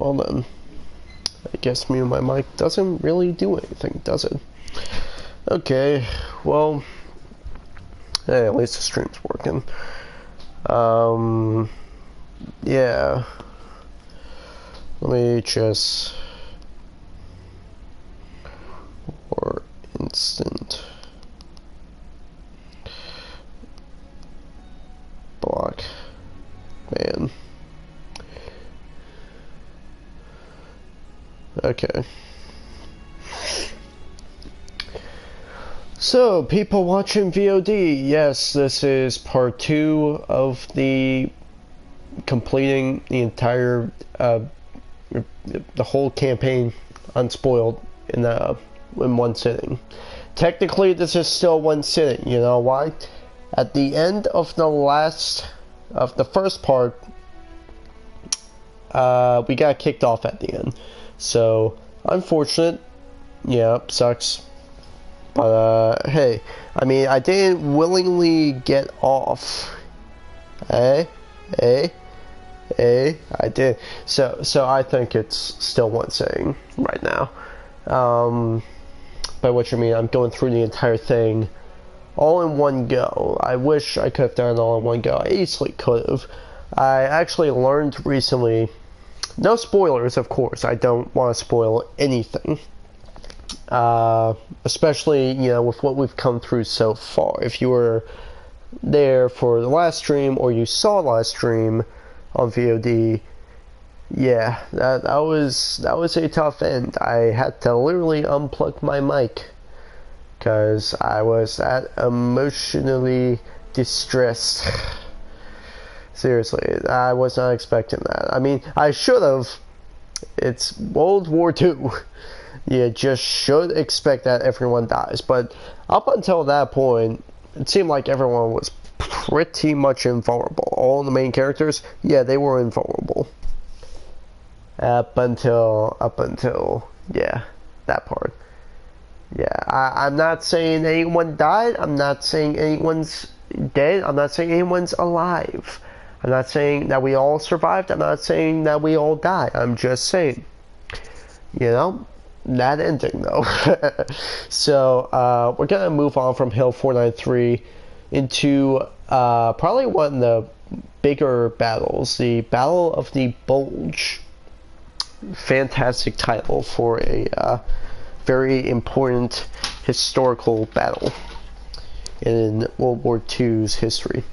well then. I guess me and my mic doesn't really do anything, does it? Okay, well, hey, at least the stream's working. Yeah. Let me just... Or instant... Block. Man. Okay. So, people watching VOD, yes, this is part 2 of the completing the entire, the whole campaign Unspoiled in one sitting. Technically, this is still one sitting, you know why? At the end of the first part, we got kicked off at the end. So, unfortunate. Yeah, sucks. But, hey, I mean, I didn't willingly get off. I did. So I think it's still one sitting right now. By what you mean, I'm going through the entire thing all in one go. I wish I could have done it all in one go. I easily could have. I actually learned recently, no spoilers, of course. I don't want to spoil anything. Especially, you know, with what we've come through so far. If you were there for the last stream, or you saw the last stream on VOD, yeah, that was a tough end. I had to literally unplug my mic because I was that emotionally distressed. Seriously, I was not expecting that. I mean, I should have. It's World War II. You just should expect that everyone dies. But up until that point, it seemed like everyone was pretty much invulnerable. All the main characters, yeah, they were invulnerable. Up until, yeah, that part. Yeah, I'm not saying anyone died. I'm not saying anyone's dead. I'm not saying anyone's alive. I'm not saying that we all survived. I'm not saying that we all died. I'm just saying, you know, that ending though. So we're gonna move on from Hill 493 into probably one of the bigger battles, the Battle of the Bulge. Fantastic title for a very important historical battle in World War II's history.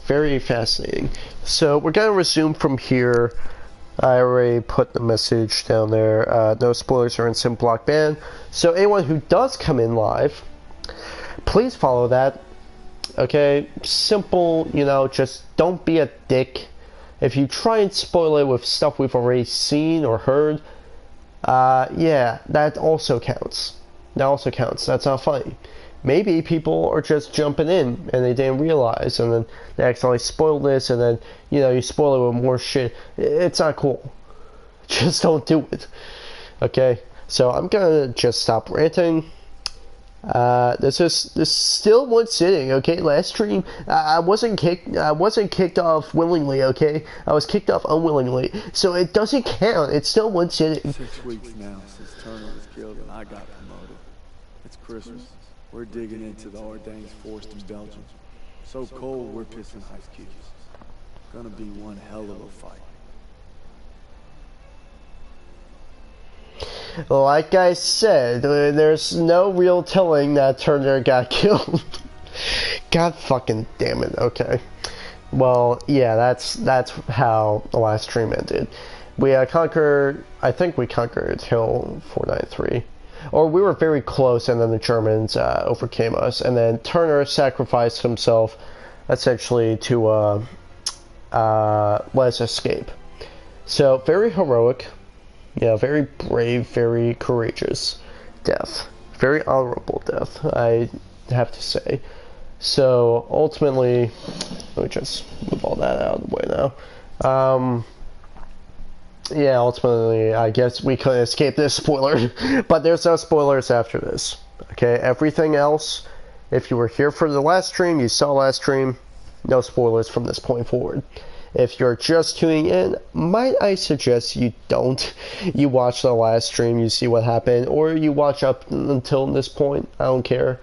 Very fascinating. So we're gonna resume from here. I already put the message down there. No spoilers or instant block ban. So anyone who does come in live, please follow that. Okay, simple. You know, just don't be a dick. If you try and spoil it with stuff we've already seen or heard, yeah, that also counts. That also counts. That's not funny. Maybe people are just jumping in and they didn't realize, and then they accidentally spoiled this, and then, you know, you spoil it with more shit. It's not cool. Just don't do it. Okay? So I'm gonna just stop ranting. This is still one sitting, okay? Last stream, I wasn't kicked off willingly, okay? I was kicked off unwillingly, so it doesn't count. It's still one sitting. 6 weeks now since Turner was killed and I got promoted. It's Christmas. We're digging into the Ardennes forest in Belgium. So cold, we're pissing ice cubes. Gonna be one hell of a fight. Like I said, there's no real telling that Turner got killed. God fucking damn it. Okay. Well, yeah, that's how the last stream ended. We conquered, I think we conquered Hill 493. Or we were very close, and then the Germans overcame us, and then Turner sacrificed himself essentially to let us escape. So, very heroic. Yeah, very brave, very courageous death. Very honorable death, I have to say. So, ultimately, let me just move all that out of the way now. Yeah, ultimately, I guess we couldn't escape this spoiler, but there's no spoilers after this. Okay, everything else, if you were here for the last stream, you saw last stream, no spoilers from this point forward. If you're just tuning in, might I suggest you don't. You watch the last stream, you see what happened, or you watch up until this point. I don't care.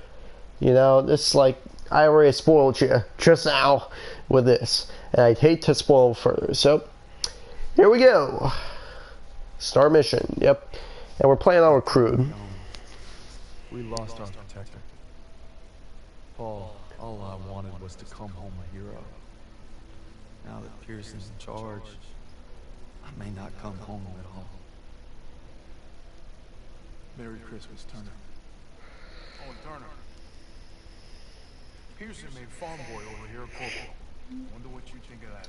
You know, it's like, I already spoiled you just now with this, and I'd hate to spoil further. So, here we go. Start mission, yep. And we're playing our crew. We lost our protector. Paul, all I wanted was to come home a hero. Now that Pearson's in charge, I may not come home at all. Merry Christmas, Turner. Oh, Turner. Pearson made farm boy over here a corporal. Wonder what you think of that.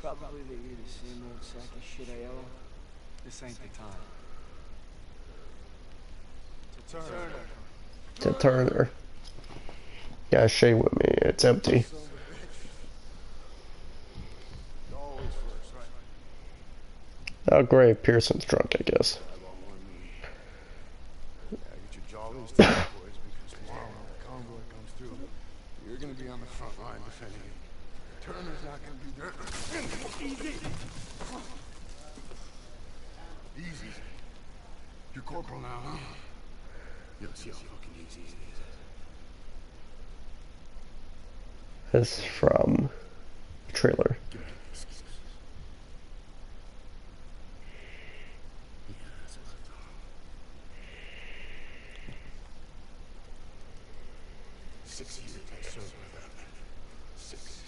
Probably they eat the same old sack of shit I owe. This ain't the time. To Turner. Yeah, share with me. It's empty. Oh, great. Pearson's drunk, I guess. You're gonna be on the front line defending it. Turner's not gonna be there. Easy. Easy. You're corporal now, huh? You'll see how fucking easy it is. This is from the trailer. 6 years I served with them. 6.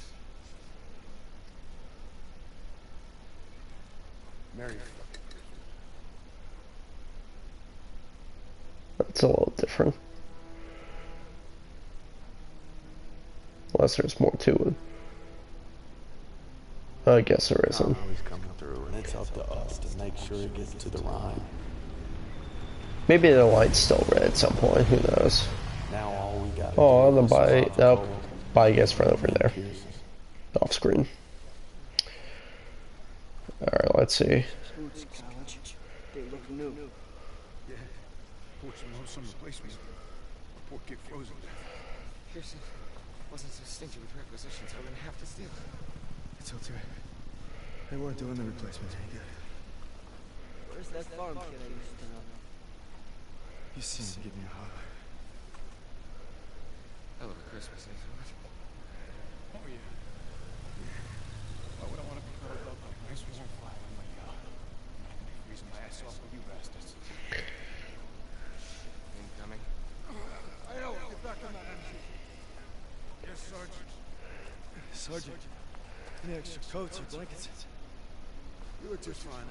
Merry That's a little different. Unless there's more to it. I guess there isn't. Always coming through, and it's up to us to make sure it gets to the Rhine. Maybe the light's still red at some point, who knows. Now all we got. Oh, the buy. Nope. Buy guess right over there. Off screen. Alright, let's see. Boots, college. They look new. Yeah. Put some replacements. Poor kid frozen. Pearson wasn't so stingy with requisitions, I wouldn't have to steal. It's okay. They weren't doing the replacements any good. Where's that farm kid I used to know? You seem to give me a hug. Hell of a Christmas, isn't it? Oh, yeah. Why would I want to be cuddled up like a nice warm fire on my freezing my ass off with you bastards. Incoming. Aiello, get back on that engine. Yes, Sergeant. Sergeant, any extra coats or blankets? You were just fine,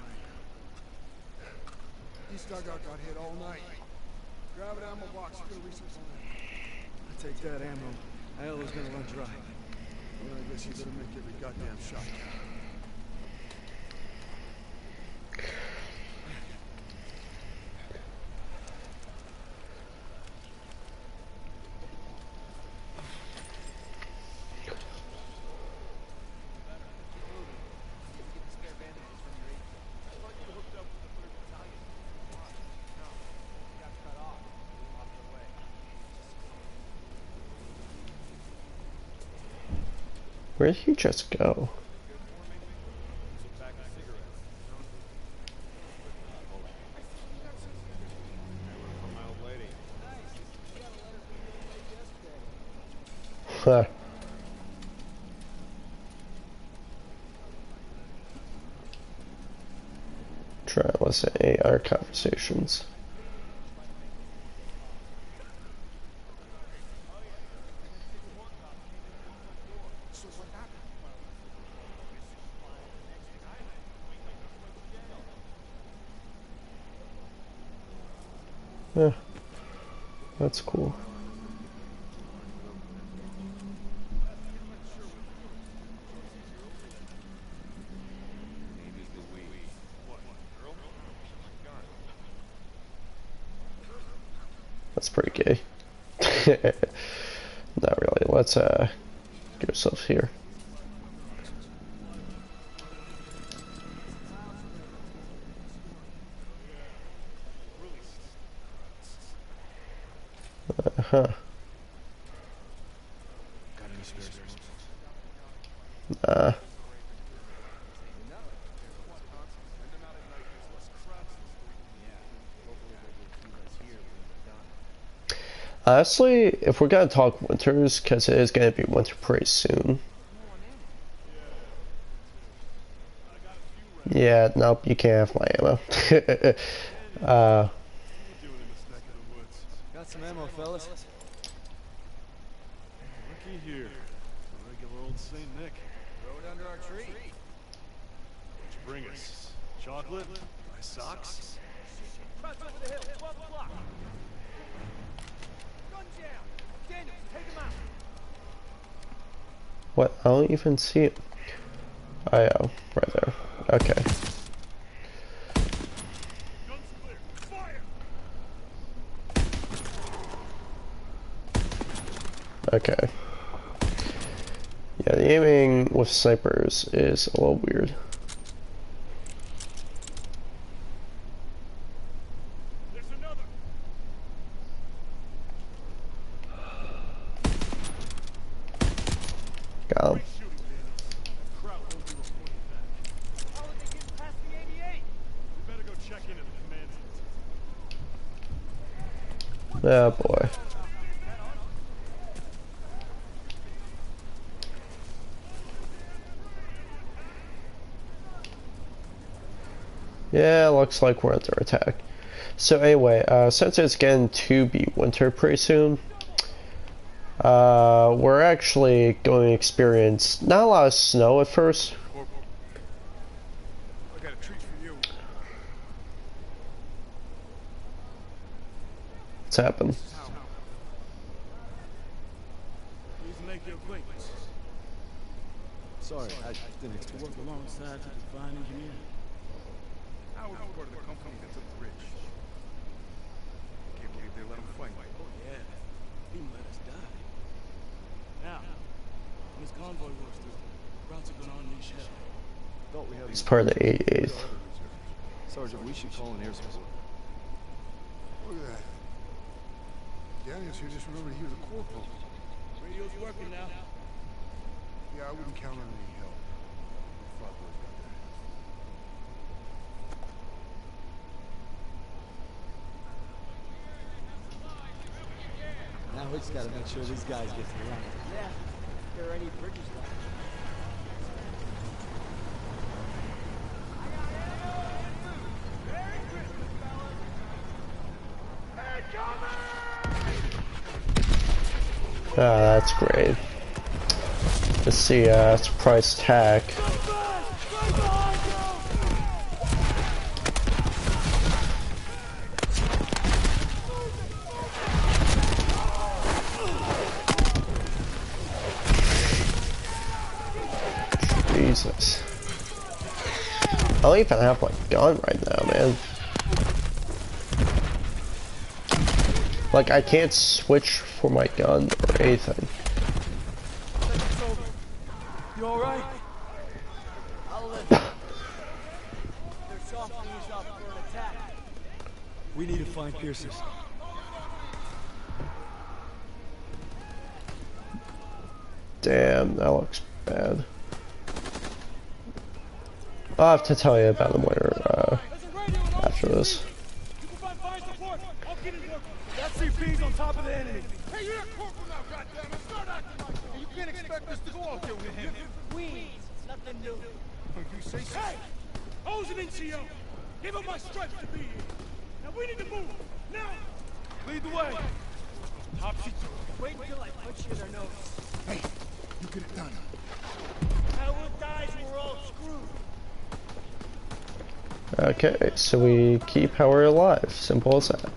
East dugout got hit all night. Grab an ammo box, you're gonna resupply. I take that ammo. Aiello's gonna run dry. Well, I guess you better make every goddamn shot. Where did he just go? Huh. Try to listen to our conversations. Yeah, that's cool. That's pretty gay. Not really. Let's get ourselves here. Huh. Honestly, if we're gonna talk winters, because it is gonna be winter pretty soon. Yeah, nope, you can't have my ammo. Got some ammo, fellas. Looky here. Regular old Saint Nick. Throw it under our tree. What'd you bring us? Chocolate? My socks? Press over the hill, 12 o'clock. Gun jam. Daniels, take him out. What? I don't even see it. Oh, yeah, right there. Okay. Guns clear. Fire! Okay. Yeah, the aiming with snipers is a little weird. There's another. Got him. Great shooting, Daniels. That crowd won't be reporting back. How are they getting past the 88? We better go check into the command center. Oh boy. Yeah, looks like we're under attack. So anyway, since it's getting to be winter pretty soon, we're actually going to experience not a lot of snow at first. Corporal, I got a treat for you. What's happened? Pleased to make your acquaintance. Sorry, I didn't expect Work alongside the fine engineer. Howard was part of the company that took the ridge. Can't believe they let him fight. Oh yeah, he let us die. Now, when this convoy rolls through, routes are gonna unleash hell. thought we had He's part of the 88th. Sergeant, we should call an air support. Look at that. Daniels here just remembered he was a corporal. Radio's working now. Yeah, I wouldn't count on any help. The fuck boys got their hands. Now we just gotta make sure these guys get to the line. Yeah, if there are any bridges left. Ah, that's great. Let's see, surprise attack. Jesus. I don't even have my gun right now, man. Like, I can't switch for my gun or anything. You alright? I'll live. They're softening us up for an attack. We need to find Pierce's. Damn, that looks bad. I'll have to tell you about them later, after this. You can find fire support. I'll get it working. That CP's on top of the enemy. Hey, you're a corporal now, goddammit. Start acting like it. You can't expect us to go out there with him. Queens, it's nothing new. You say so. Hey! I was an NCO. Give up my stripes to be here. Now we need to move. Now! Lead the way. Topsy. Wait until I punch you in their nose. Hey, you get it done. Howard dies and we're all screwed. Okay, so we keep Howard alive. Simple as that.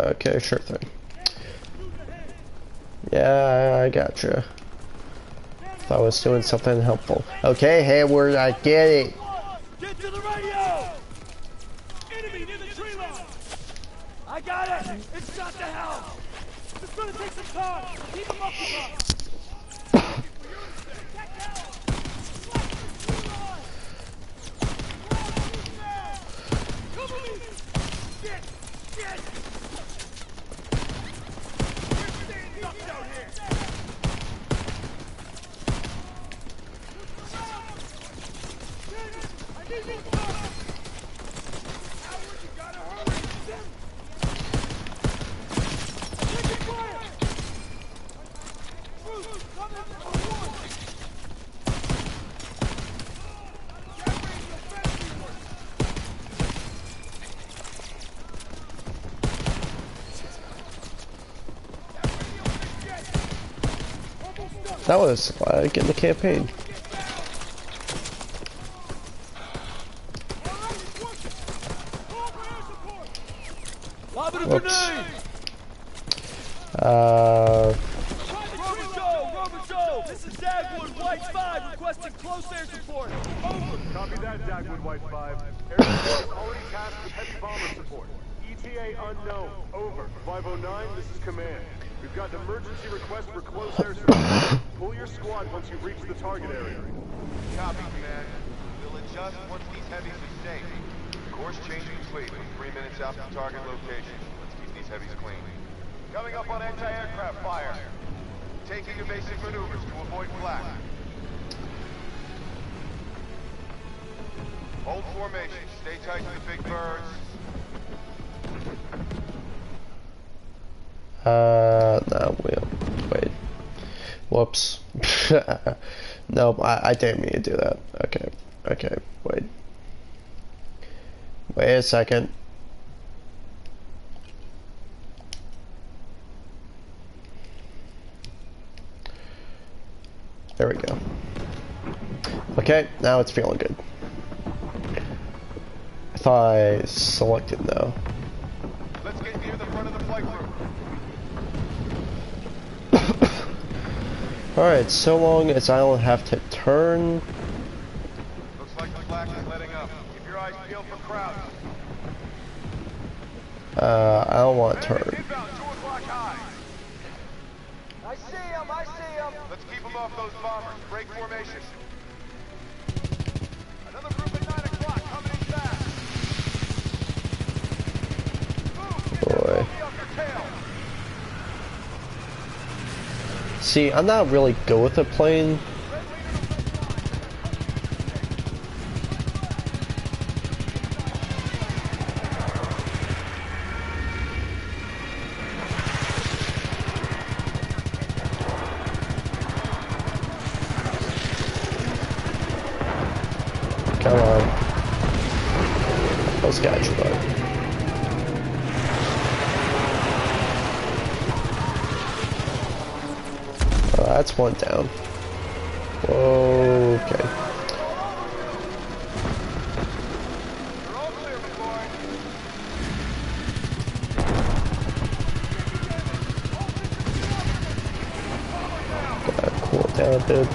Okay, sure thing. Yeah, I gotcha. Thought I was doing something helpful. Okay, Hayward, I get it. Get to the radio! Enemy near the tree line! I got it! It's shot to hell! It's gonna take some time! Keep them occupied! Cover me! Get! Get! You're staying stuck down here! That was like in the campaign. Whoops. This is WWII 5 requesting close air support. Over. Copy that, WWII 5. Air support already tasked with heavy bomber support. ETA unknown. Over. 509, this is command. We've got an emergency request for close air support. Pull your squad once you reach the target area. Copy, command. We'll adjust once these heavies are safe. Course changing fleet. 3 minutes out from target location. Let's keep these heavies clean. Coming up on anti-aircraft fire. Taking evasive maneuvers to avoid flak. Hold formation. Stay tight to the big birds. No, wait. Whoops. Nope, I didn't mean to do that. Okay, wait. Wait a second. There we go. Okay, now it's feeling good. I thought I selected though. Let's get near the front of the flight room. Alright, so long as I don't have to turn. Looks like the flak is letting up. Keep your eyes peeled for crowds. I don't want to turn. Inbound, 2 o'clock high. I see him. Let's keep them off those bombers. Break formation. Another group at 9 o'clock coming in fast. Move, get Boy. that off your tail. See, I'm not really good with the plane. Come on. Let's catch you, bud. That's one down. Okay. You're all clear, boy. Gotta cool it down a bit.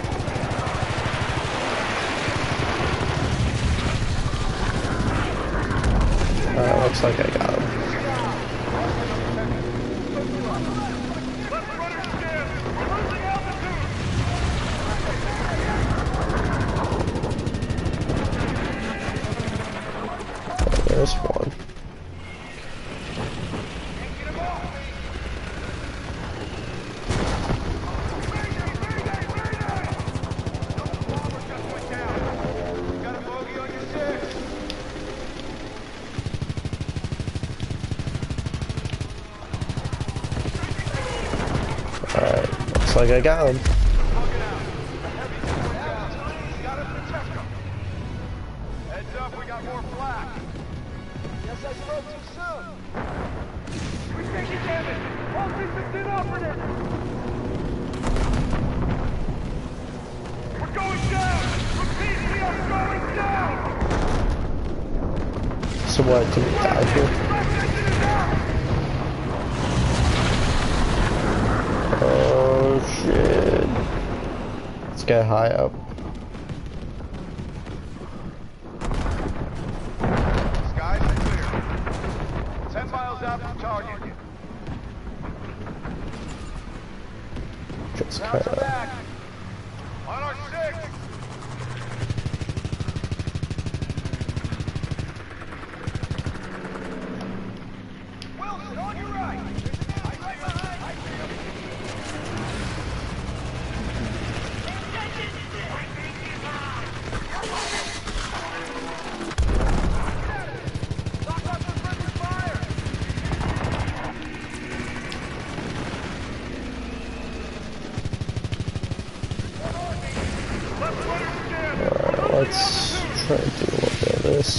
Looks like I got him. There's one. Got a bogey on your 6. Alright, looks like I got him. Heads up, we got more flak. Guess I spoke too soon. We're taking damage. All systems inoperative. We're going down. Repeat, we are going down. So what, do we die here? Left engine is out. Oh shit. Let's get high up. Skies are clear. 10 miles out from target. Just Sounds kind are of. back. On our 6. Wilson, on your right. Right behind. Lock up the friendly fire. Let's try to do a little bit of this.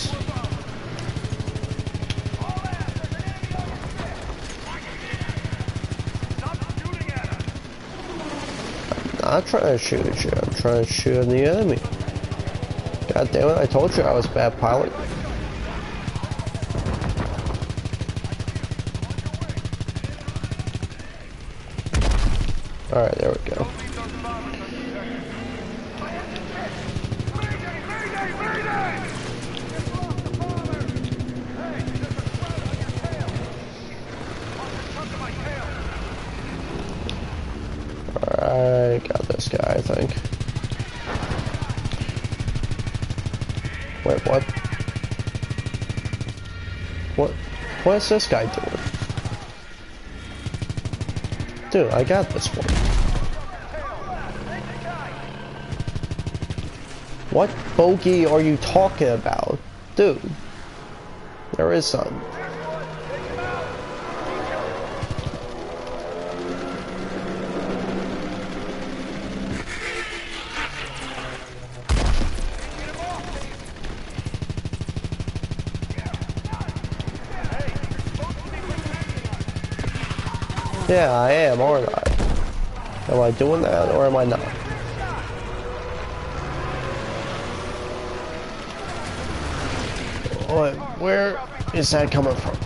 not trying to shoot you. I'm trying to shoot the enemy. God damn it, I told you I was a bad pilot. Alright, there we go. I got this guy, I think. Wait, what? What is this guy doing? Dude, I got this one. What bogey are you talking about? Dude, there is some. Yeah, I am, aren't I? Am I doing that or am I not? What? Where is that coming from?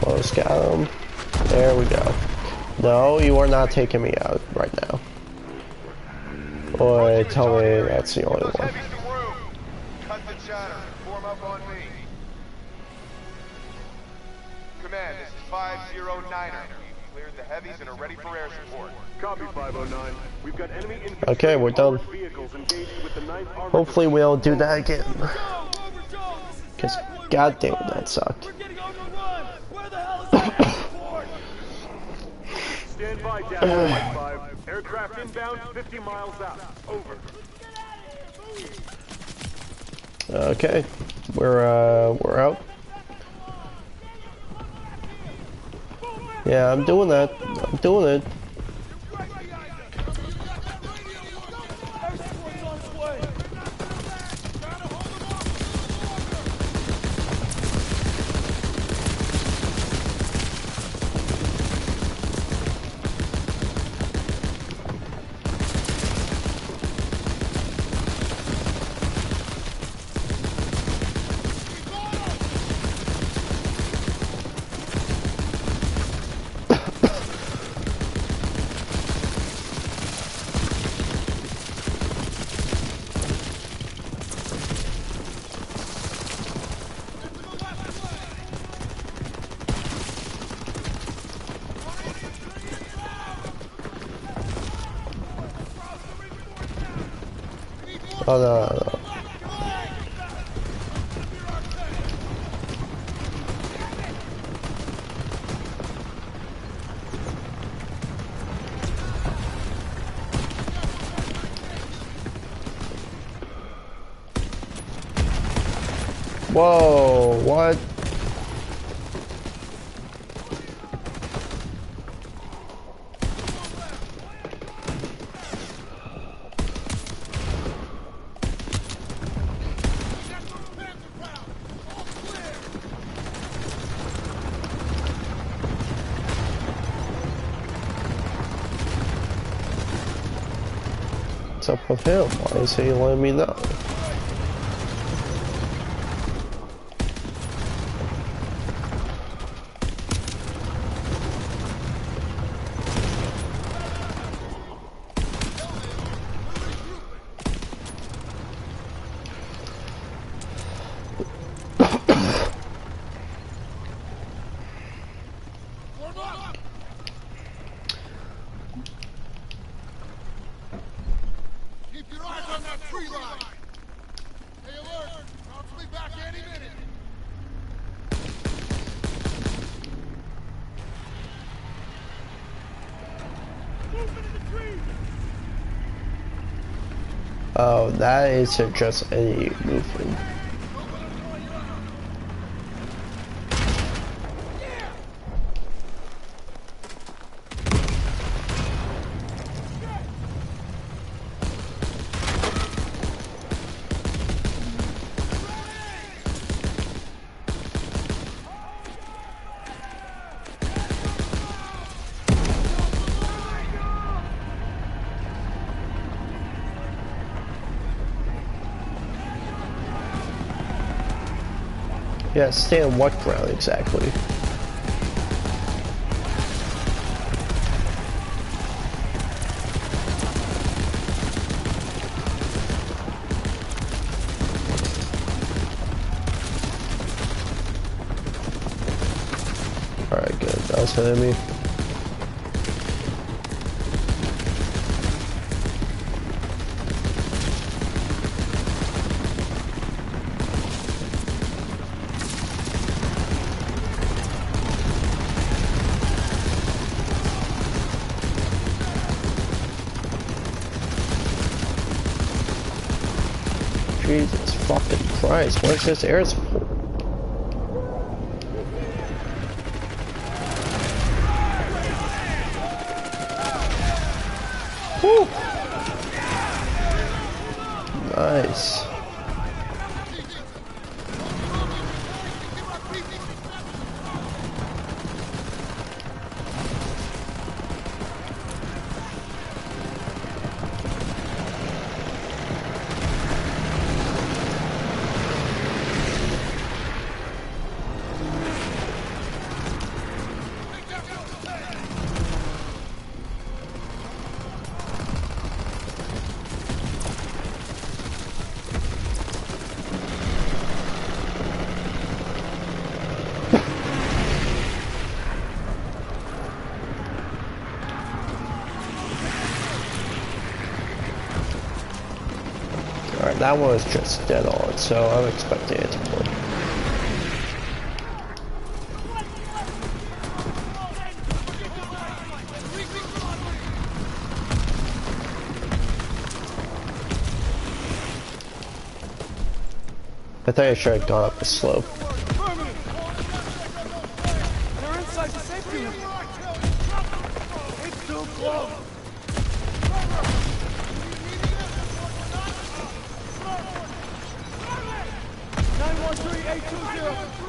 Almost got him. There we go. No, you are not taking me out right now. Boy, tell me that's the only one. Cut the chatter. Form up on me. Command, this is 509er. We've cleared the heavies and are ready for air support. Copy 509. We've got enemy infantry Okay, we're done. vehicles engaged with the 9th Armored Hopefully we don't do that again. Because goddamn, that sucked. We're getting overrun. Where the hell is that support? Stand by, Dash 5. Aircraft inbound 50 miles out. Over. Okay, we're out. Yeah, I'm doing that. I'm doing it. Air support's on its way. Oh no. Whoa, what? What's up with him? Why is he letting me know? Keep your eyes on that tree line. Stay alert. Routes will be back any minute. Movement in the trees. Oh, that isn't just any movement. Yeah, stay on what ground exactly? Alright, good. That was an enemy. Jesus fucking Christ, where's this air support? Woo! Nice. Alright, that one was just dead on, so I'm expecting it to work. I think I should have gone up the slope. They're inside the safety room. It's too close. 913-820.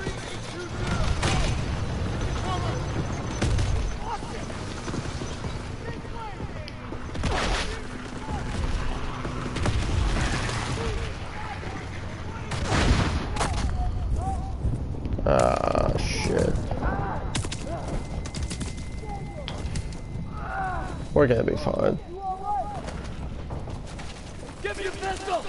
Ah, shit. We're gonna be fine. Give me your pistol.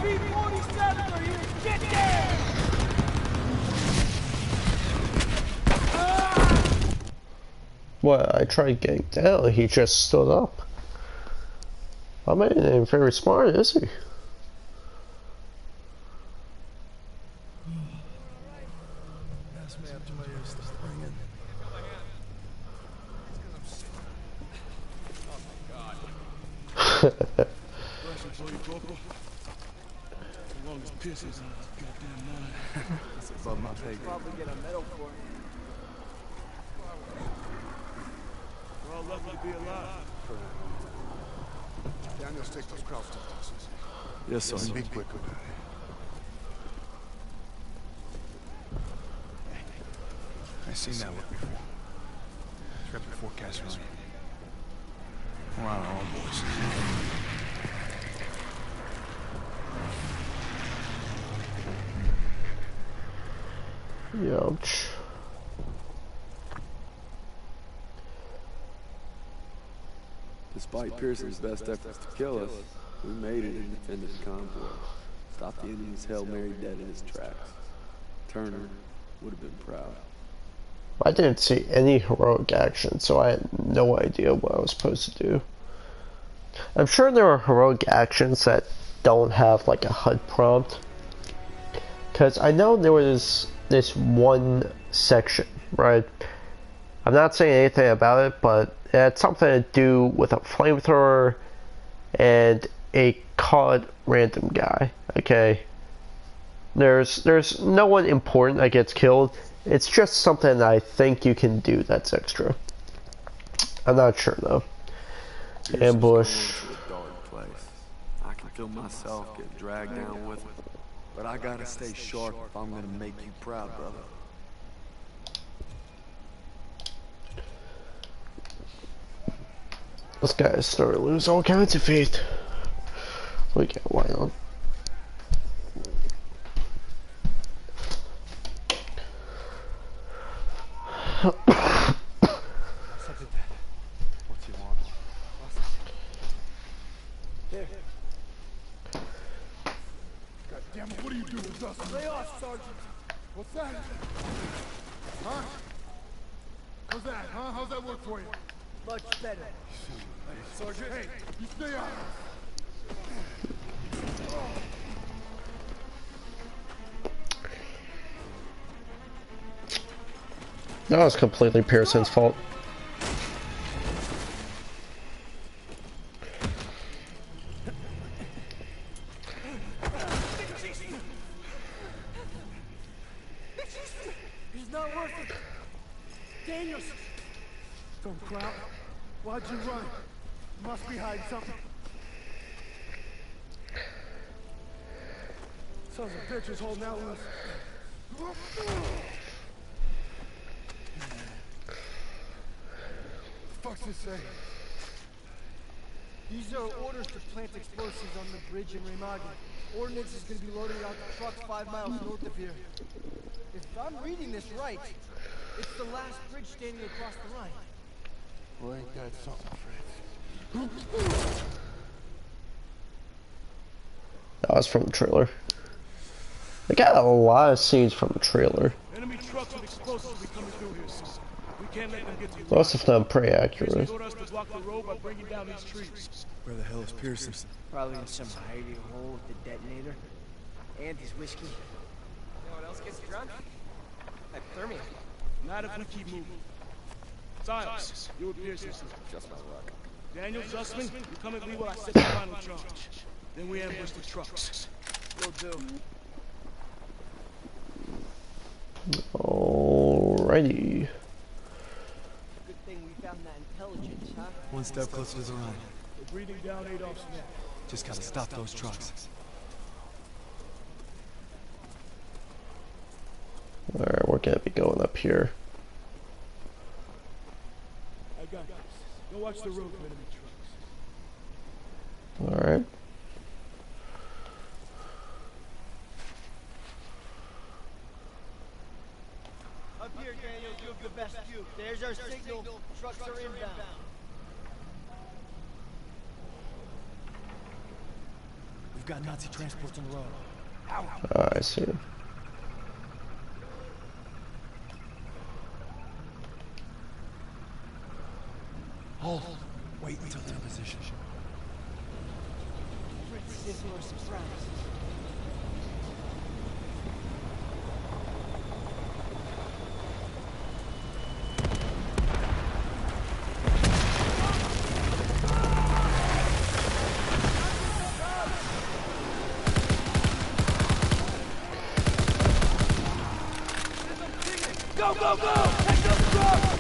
47 are here. Get there. What? I tried getting down, he just stood up. I mean, he ain't very smart, is he? Pass me after my ears start ringing. Russian for you, Corporal. The longest pisses in this goddamn line. That's above my pay grade. Probably get a medal for it. We're all lucky to be alive. Daniels, take those crowd boxes. Yes, sir. And be quick about it. I've seen that look before. It's right before Cassie's. We're on our own, boys. Ouch. Despite Pearson's best efforts to kill us, we made it and defended the convoy. Stopped the enemy's Hail Mary dead in his tracks. Turner would have been proud. I didn't see any heroic action, so I had no idea what I was supposed to do. I'm sure there are heroic actions that don't have like a HUD prompt, Because I know there was this one section, right? I'm not saying anything about it, but it had something to do with a flamethrower and a COD random guy, okay? There's no one important that gets killed. It's just something that I think you can do that's extra. I'm not sure though. Ambush. Going to a dark place. I can feel myself get dragged down with it. But I gotta stay sharp if I'm gonna make you proud, brother. This guy is starting to lose all kinds of faith. We get why not? What you want? Here. God damn it, what are you doing, Dustin? Lay off, Sergeant. What's that? Huh? How's that, huh? How's that work for you? Much better. Sergeant, hey, you stay out. That was completely Pearson's fault. He's not worth it. Daniels! Don't cry. Why'd you run? You must be hiding something. Sons of bitches holding out with us. Fuck's this say? These are orders to plant explosives on the bridge in Remagen. Ordnance is going to be loading out the trucks 5 miles north of here. If I'm reading this right, it's the last bridge standing across the Rhine. Well, ain't that something, Fritz? That was from the trailer. They got a lot of scenes from the trailer. Enemy trucks with explosives will be coming through here soon. We can't let them get to you. Most of them pretty accurate. Ordered us to block the road by bringing down these trees. Where the hell is Pearson? Probably in some hidey hole with the detonator. And his whiskey. You know what else gets drunk? Hypothermia. Not if we keep moving. Silas, you were Pearson's sister. Just my luck. Daniel Zussman, you come at me while I set the final charge. Then we ambush the trucks. Will do. Alrighty. Good thing we found that intelligence, huh? One step closer to the Rhine. We're breathing down Adolf's neck. Just gotta stop those trucks. Alright, we're gonna be going up here. I got this. Go watch the road for enemy trucks. Alright. Up here, Daniel, you have the best view. There's our signal. Trucks are inbound. We've got Nazi transports on the road. I see. Hold. Wait until they're in position. This is our surprise. Go, go, go! Take those trucks!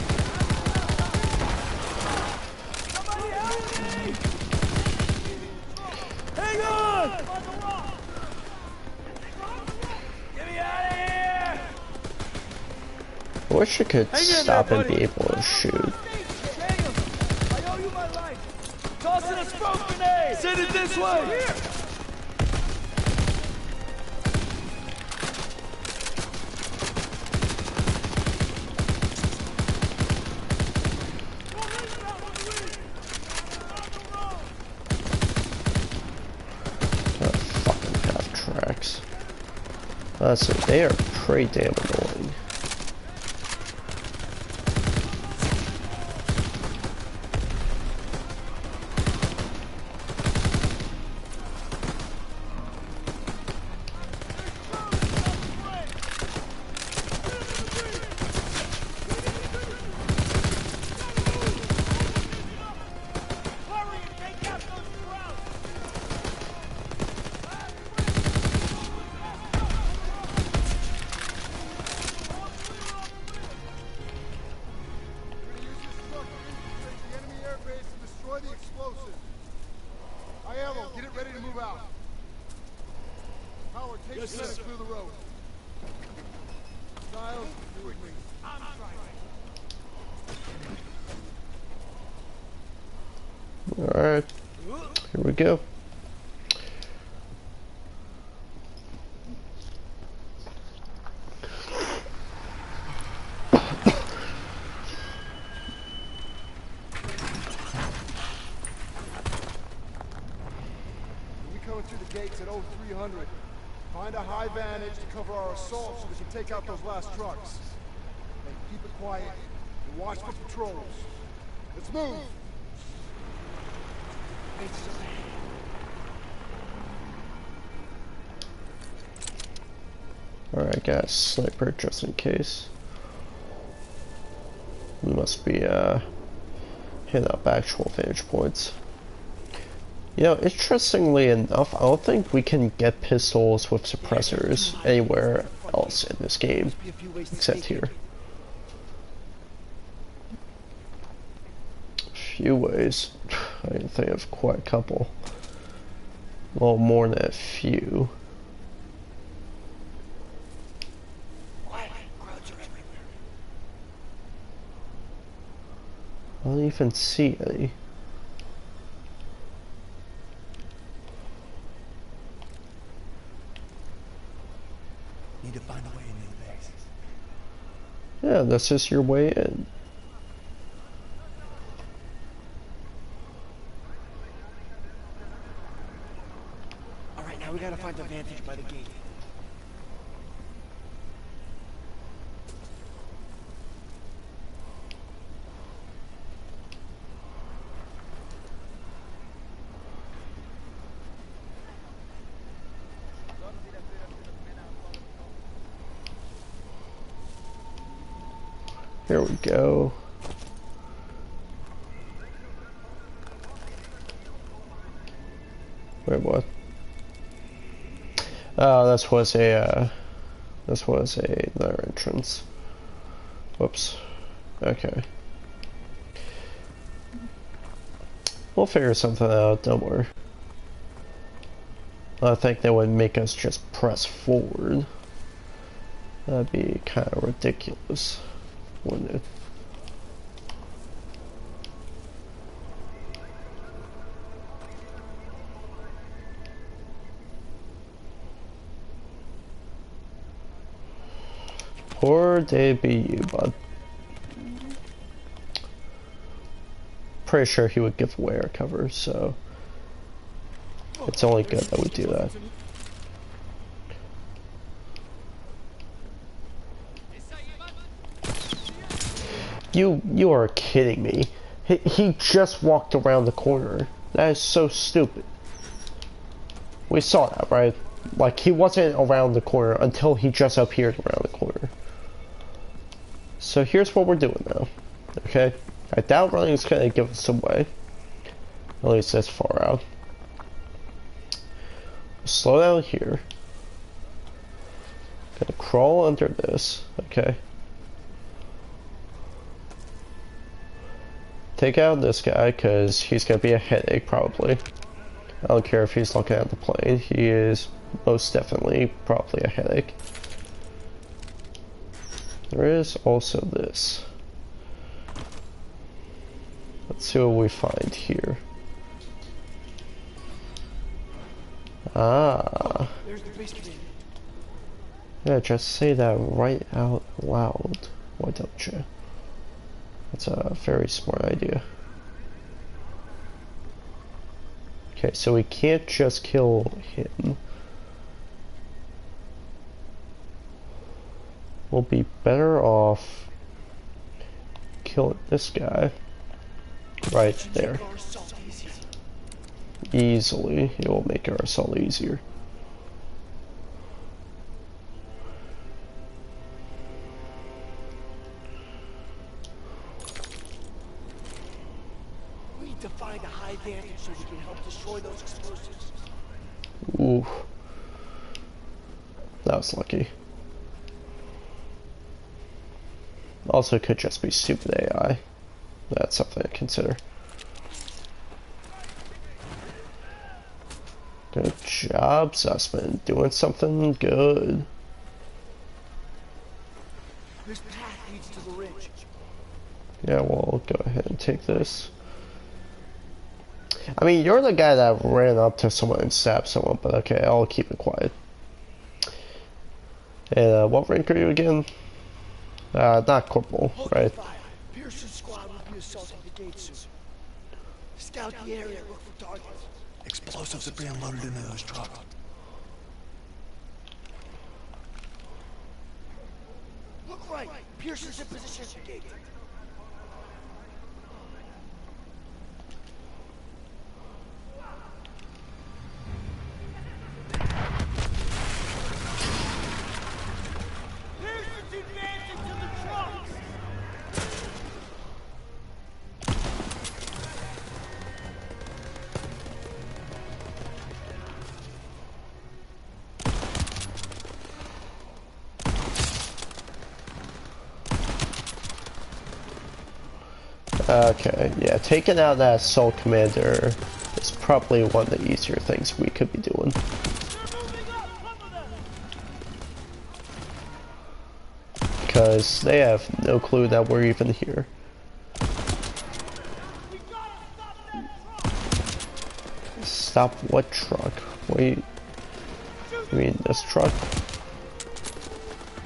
Somebody help me! Hang on! Get me out of here! I wish I could stop and be able to shoot. Daniel, I owe you my life. Tossing a smoke grenade! Send it this way! Here! So they are pretty damn annoying. Take Yes, the medic sir. through the road. Giles, you with me. Alright, here we go. We coming through the gates at 0300. Find a high vantage to cover our assault so we can take out those last trucks. And keep it quiet and watch for patrols. Let's move! Alright, got a sniper just in case. We must be hitting up actual vantage points. You know, interestingly enough, I don't think we can get pistols with suppressors anywhere else in this game, except here. Few ways. I can think of quite a couple. Well, more than a few. I don't even see any. Need to find a way into the base. Yeah, that's just your way in. Alright, now we gotta find the vantage by the gate. Here we go. Wait, what? Oh, this was another entrance. Whoops. Okay. We'll figure something out, don't worry. I think that would make us just press forward. That'd be kind of ridiculous, wouldn't it? Poor debut, bud. Pretty sure he would give away our cover, so it's only good that we do that. You are kidding me. He just walked around the corner. That is so stupid. We saw that, right? Like, he wasn't around the corner until he just appeared around the corner. So here's what we're doing now. Okay? I doubt running is gonna give us away. At least this far out. Slow down here. Gonna crawl under this. Okay? Take out this guy, because he's going to be a headache, probably. I don't care if he's looking at the plane. He is most definitely probably a headache. There is also this. Let's see what we find here. Ah. Yeah, just say that right out loud. Why don't you? That's a very smart idea. Okay, so we can't just kill him. We'll be better off killing this guy right there. Easily, it will make our assault easier. To find a high vantage so we can help destroy those explosives. Ooh. That was lucky. Also could just be stupid AI. That's something to consider. Good job, Sussman. Doing something good. This path leads to the ridge. Yeah, we'll go ahead and take this. I mean, you're the guy that ran up to someone and stabbed someone, but okay, I'll keep it quiet. And what rank are you again? Not corporal, right? Pearson's squad will be assaulting the gate soon. Scout the area, look for targets. Explosives are being loaded into those trucks. Look right. Pearson's in position at the gate. Pearson's advancing to the trucks! Okay, yeah, taking out that assault commander is probably one of the easier things we could be doing. Because they have no clue that we're even here. Stop what truck? Wait. You mean this truck?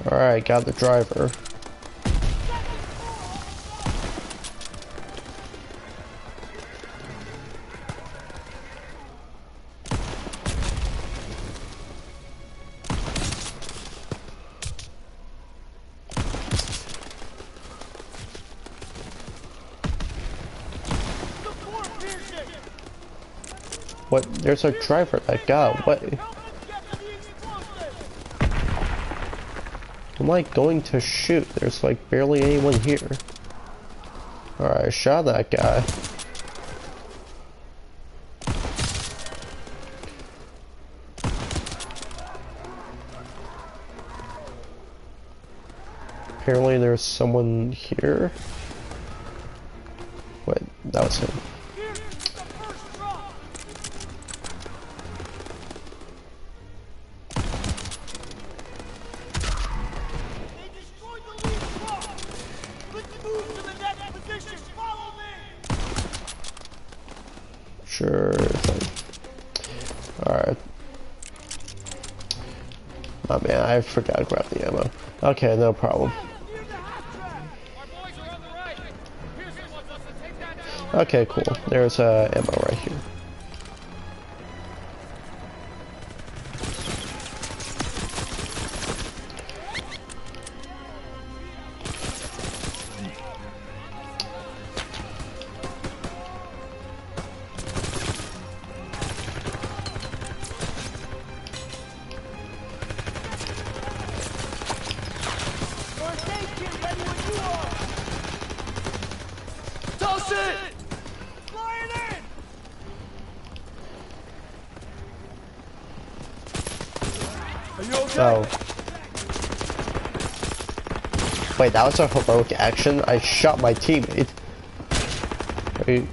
Alright, got the driver. What? There's a driver that got away. I'm like going to shoot. There's like barely anyone here. Alright, I shot that guy. Apparently there's someone here. Wait, that was him. Sure thing. Alright. Oh man, I forgot to grab the ammo. Okay, no problem. Okay, cool. There's ammo right here. Toss it! Flying in! Are you okay? Oh. Wait, that was a heroic action? I shot my teammate. Wait.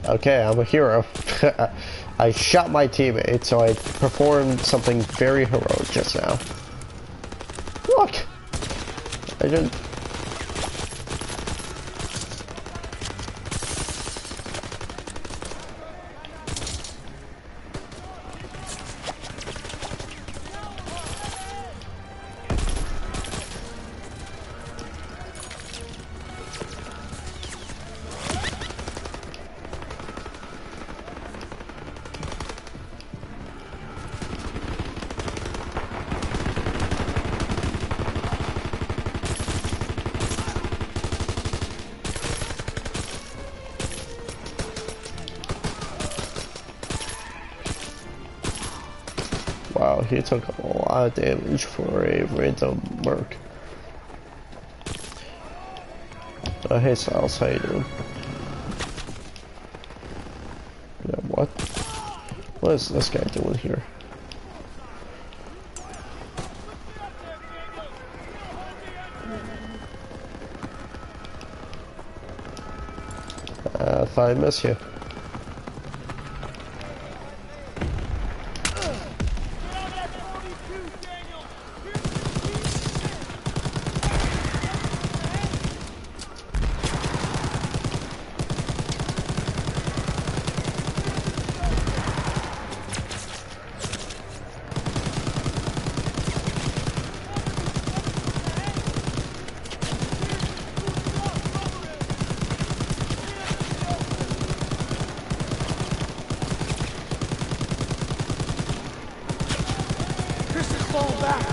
Okay, I'm a hero. I shot my teammate, so I performed something very heroic just now. Look! I didn't... Wow, he took a lot of damage for a random merc. Hey Styles, how you doing? Yeah, what? What is this guy doing here? If I miss you. falling back.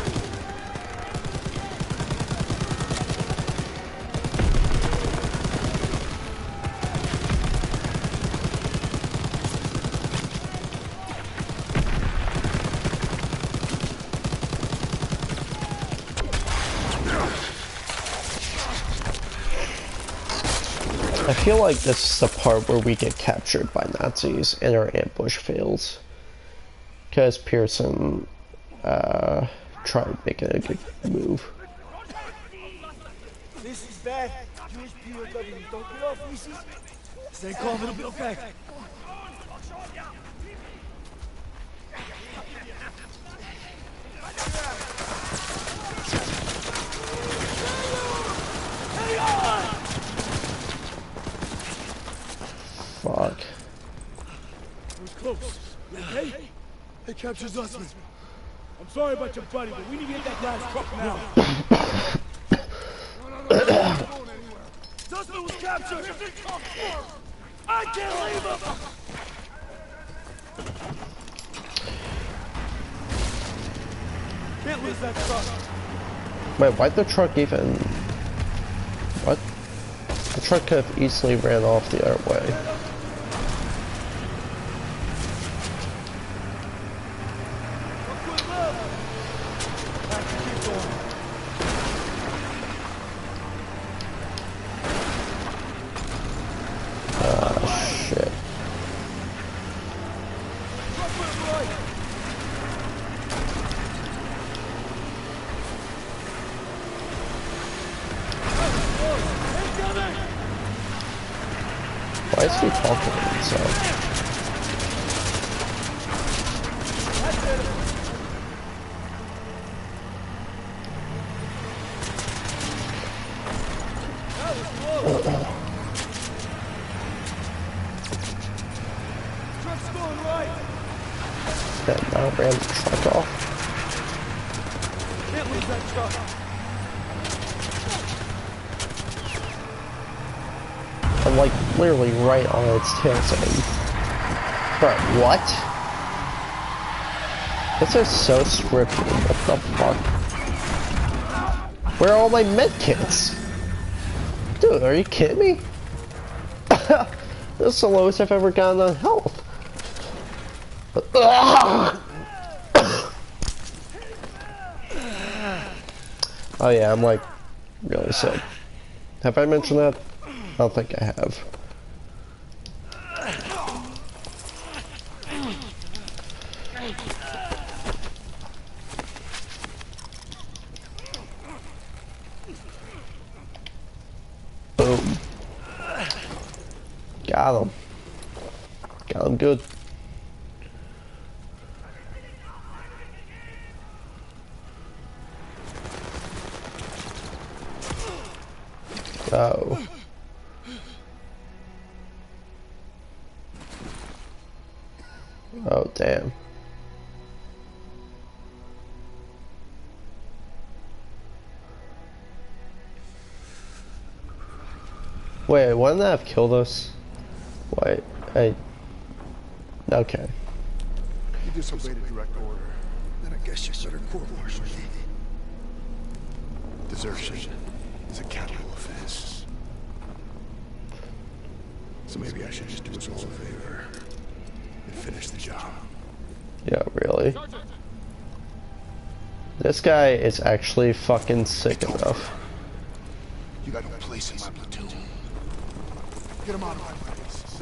I feel like this is the part where we get captured by Nazis and our ambush fails. Because Pearson tried making a good move. This is bad. Jewish POW. Don't get off, Reese's. Stay calm, it'll be okay. Fuck. It was close. You okay? They captured Zussman. I'm sorry about your buddy, but we need to get that last truck now. Zussman was captured! I can't leave him! Can't lose that truck. Wait, why'd the truck even... What? The truck could have easily ran off the other way. Shit. Why is he talking to himself? Truck's going right. That now ran the truck off. Can't lose that truck. I'm like literally right on its tail saying, bro, what? This is so scripted. What the fuck? Where are all my medkits? Dude, are you kidding me? This is the lowest I've ever gotten on health. Oh yeah, I'm like really sick. Have I mentioned that? I don't think I have. Boom. Got him. Got him good. Oh. Oh, damn. Wait, wouldn't that have killed us? Wait, okay. You disobeyed a direct order. Then I guess you better court-martial me. Desertion is a capital offense. So maybe I should just do us all a favor and finish the job. Yeah, really? This guy is actually fucking sick enough. You got no place in my platoon. Get him out of my place.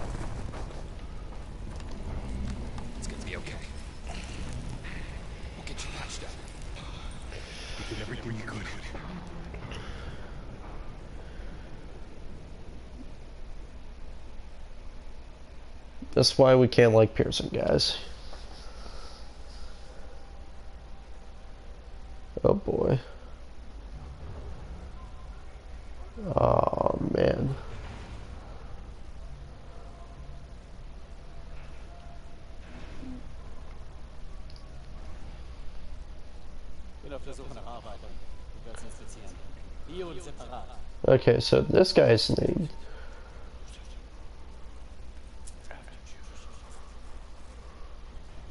It's gonna be okay. We'll get you patched up. You did everything you could. That's why we can't like Pearson, guys. Oh boy. Oh man. Okay, so this guy's name.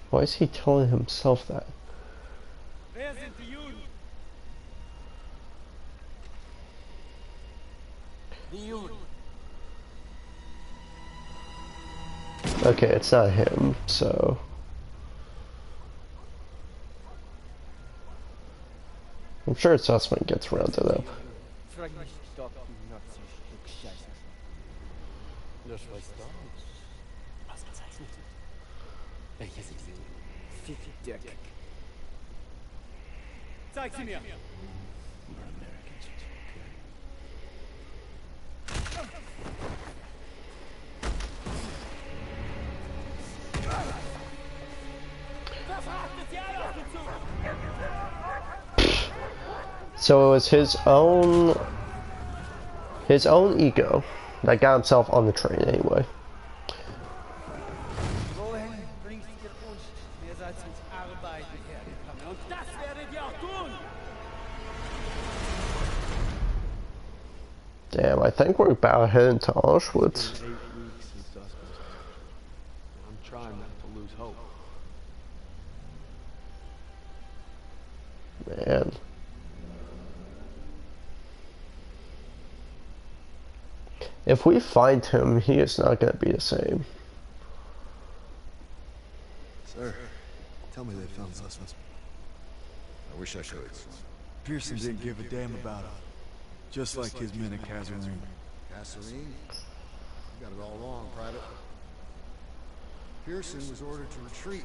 Why is he telling himself that? Man's in The Union. Okay, it's not him, so... I'm sure Sussman gets rounded up. Frag mich doch, du Nazi-Stück Scheiße. Lösch was da? Ausgezeichnet. Welches ist? Fick Dick. Zeig sie mir! We're Americans, So it was his own ego that got himself on the train anyway. Wohin bringst ihr uns? Wir seid uns arbeiten hergekommen. Und das werdet ihr auch tun! Damn, I think we're about to head into Auschwitz. 8 weeks since dusk was down. I'm trying not to lose hope. Man. If we find him, he is not going to be the same. Sir, tell me they found Sussman. I wish I could. Pearson didn't give a damn about him. Just like his men at Kasserine. Kasserine? You got it all wrong, Private. Pearson was ordered to retreat.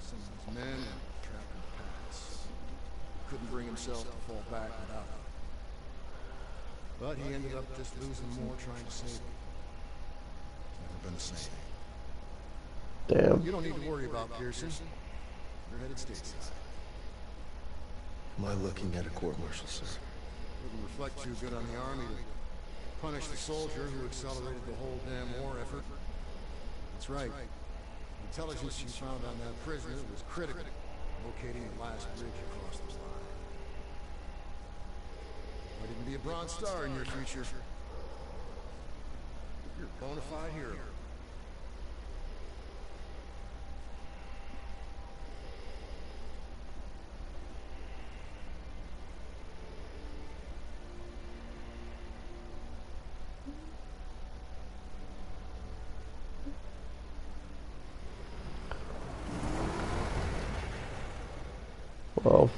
Some of his men were trapped in the pass. Couldn't bring himself to fall back without them. But he ended up just losing more trying to save them. Never been the same. Damn. You don't need to worry about Pearson. You're headed stateside. Am I looking at a court-martial, sir? Wouldn't reflect too good on the army to punish the soldier who accelerated the whole damn war effort. That's right. The intelligence you found on that prisoner was critical, locating the last bridge across the line. Might even be a Bronze Star in your future. You're a bona fide hero. Well,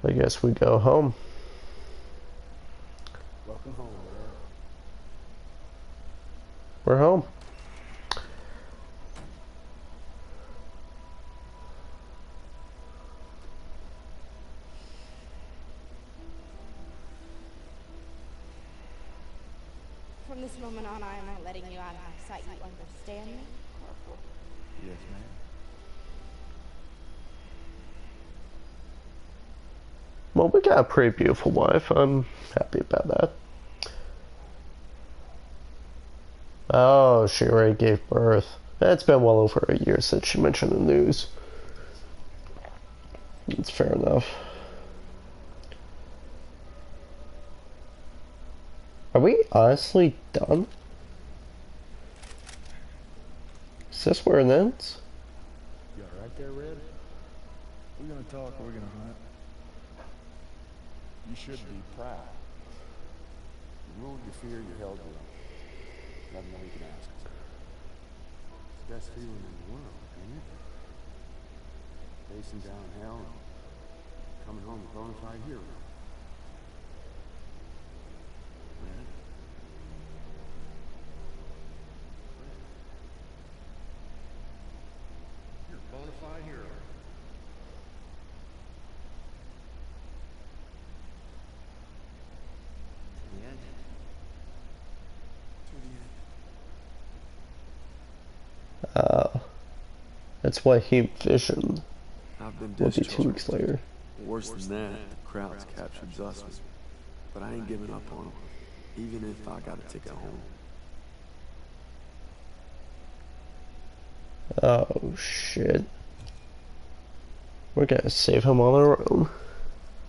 I guess we go home. Welcome home, man. We're home. From this moment on, I am not letting you out of my sight. You understand me, Corporal? Yes, ma'am. Well, we got a pretty beautiful wife. I'm happy about that. Oh, she already gave birth. It's been well over a year since she mentioned the news. It's fair enough. Are we honestly done? Is this where it ends? You all right there, Red? We're gonna talk or we're gonna hunt. You should be proud. You ruled your fear, you held your own. Nothing more you can ask. It's the best feeling in the world, ain't it? Facing down hell and coming home a bona fide hero. Red? You're a bona fide hero. That's why he envisioned I've been will be 2 discharged. weeks later. Worse than that, the crowds captured Zussman. But I ain't giving up on him, even if I gotta take it home. Oh shit. We're gonna save him on our own.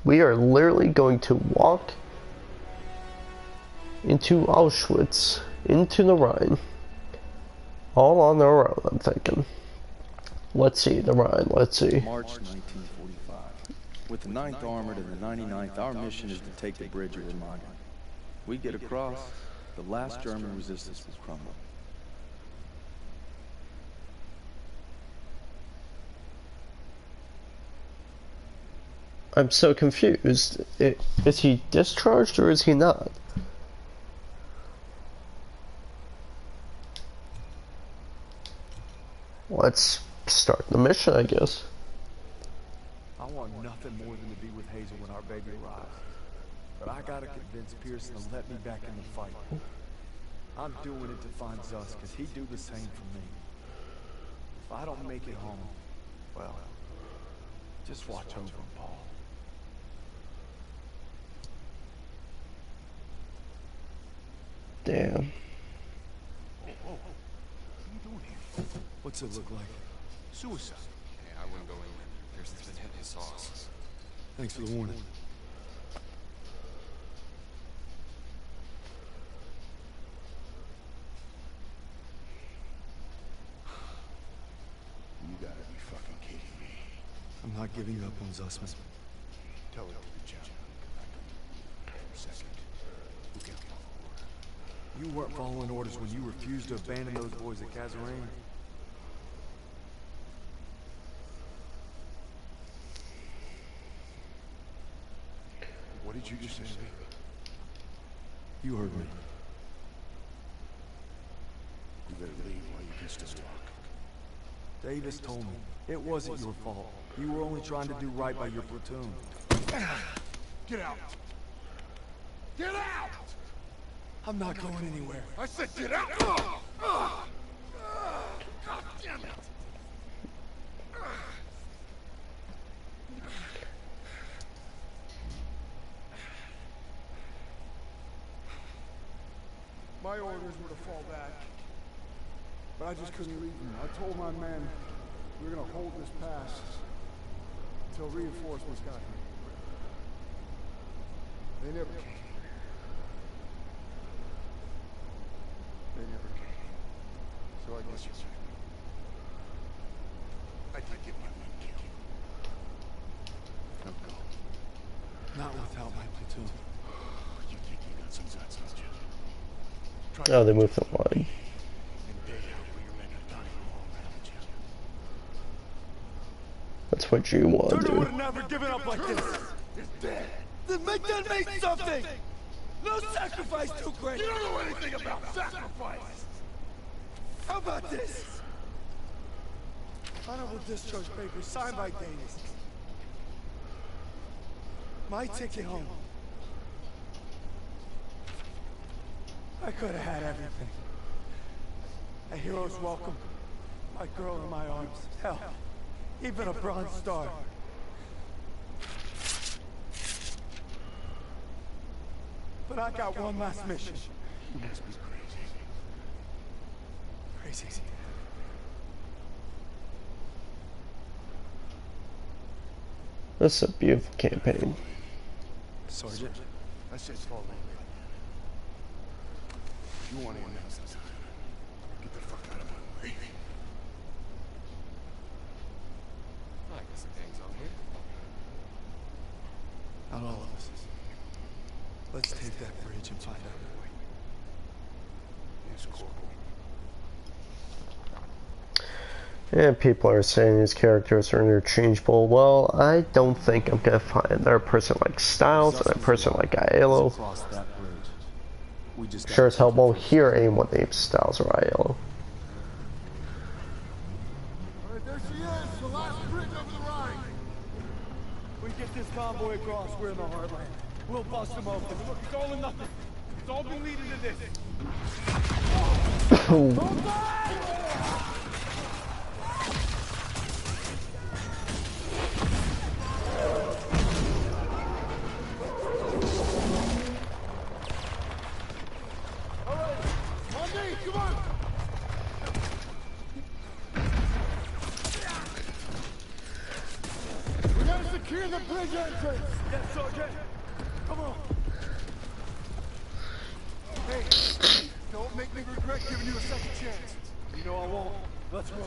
We are literally going to walk into Auschwitz, into the Rhine. All on our own, I'm thinking. Let's see, the Rhine, let's see. March 1945. With the 9th Armored and the 99th, our mission is to take the bridge at Remagen. We get across, the last German resistance will crumble. I'm so confused. Is he discharged or is he not? Let's start the mission, I guess. I want nothing more than to be with Hazel when our baby arrives. But I gotta convince Pearson to let me back in the fight. I'm doing it to find Zus, because he'd do the same for me. If I don't make it home, well, just watch over him, Paul. Damn. Whoa. What are you doing here? What's it look like? Suicide. Hey, I wouldn't go in there. Pearson's been hitting his sauce. Thanks for the warning. You gotta be fucking kidding me. I'm not giving up on Zussman. Tell it to the gentleman. Second. Who can You weren't following orders when you refused to abandon those boys at Kazarene. What did you just say to me? You heard me. You better leave while you can still talk. Davis told me it wasn't your fault. You were only trying to do right by your platoon. Get out! Get out! I'm not going anywhere. I said get out! God damn it! My orders were to fall back, but I just couldn't leave them. I told my men we were gonna hold this pass until reinforcements got here. They never came. They never came. So I guess you're right. I did get my men killed. Now go. Not without my platoon. You think you got some guts, don't you? Oh, they moved the line. That's what you want to Turner do. would have never given up like this. He's dead. Then make them make something. No sacrifice too great. You don't know anything about sacrifice. How about this? Honorable discharge paper signed by Davis. My ticket home. I could have had everything. A hero's welcome. My girl in my arms. Hell, even a Bronze Star. But I got one last mission. You must be crazy. Crazy. This is a beautiful campaign. Sergeant, I said fall in. If you want to end this, get the fuck out of my way. I guess the gang's on here. not all of us. Let's take that bridge and find out. Yes, Corporal. And people are saying these characters are interchangeable. Well, I don't think I'm gonna find another person like Styles and a person like Aiello. Sure as hell won't hear anyone named Styles or Aiello. Alright, there she is, the last bridge over the Rhine. We get this convoy across, we're in the heartland. We'll bust them open. Look, it's all or nothing. It's all been leading to this. Monday, come on! We gotta secure the bridge entrance! Yes, Sergeant. Come on. Hey, don't make me regret giving you a second chance. You know I won't. Let's go.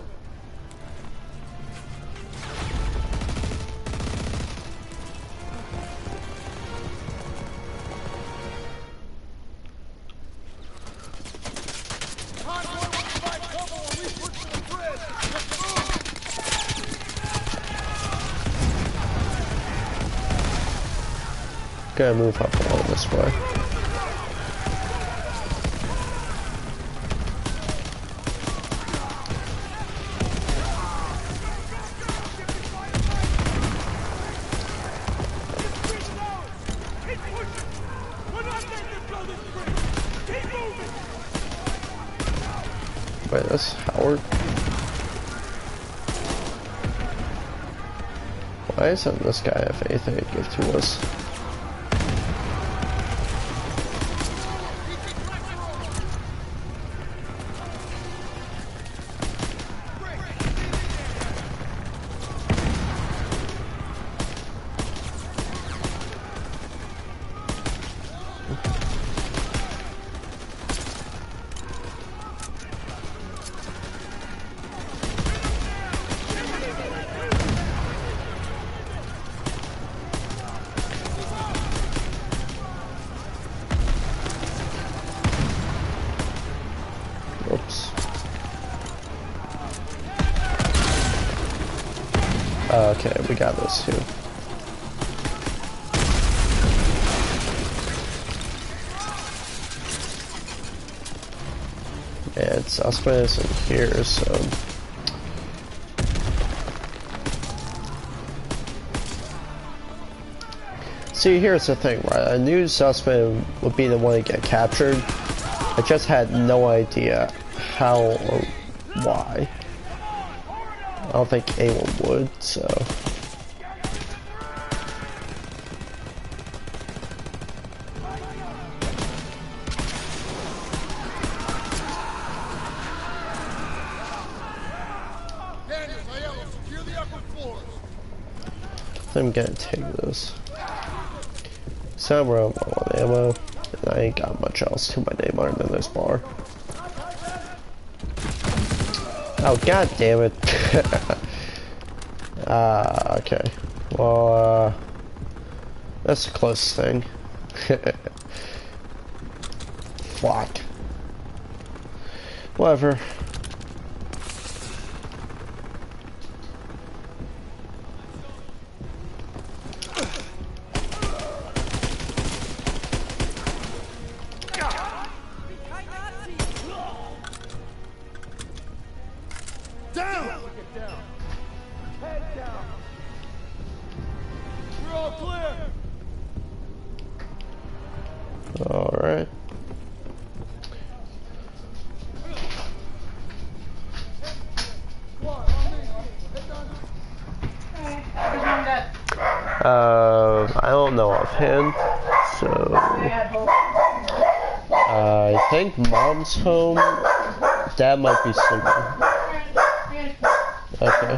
Gonna move up along this way. Wait, that's Howard. Why doesn't this guy have anything to give to us? Oops. Okay, we got this too. And Sussman is in here, so... See, here's the thing, right? I knew Sussman would be the one to get captured. I just had no idea how or why. I don't think anyone would, so... I'm gonna take this. Somewhere on my ammo, and I ain't got much else to my name other than this bar. Oh, god damn it. Okay. Well, that's the closest thing. Fuck. Whatever. Alright. I don't know of him, so I think mom's home. Dad might be sleeping. Okay.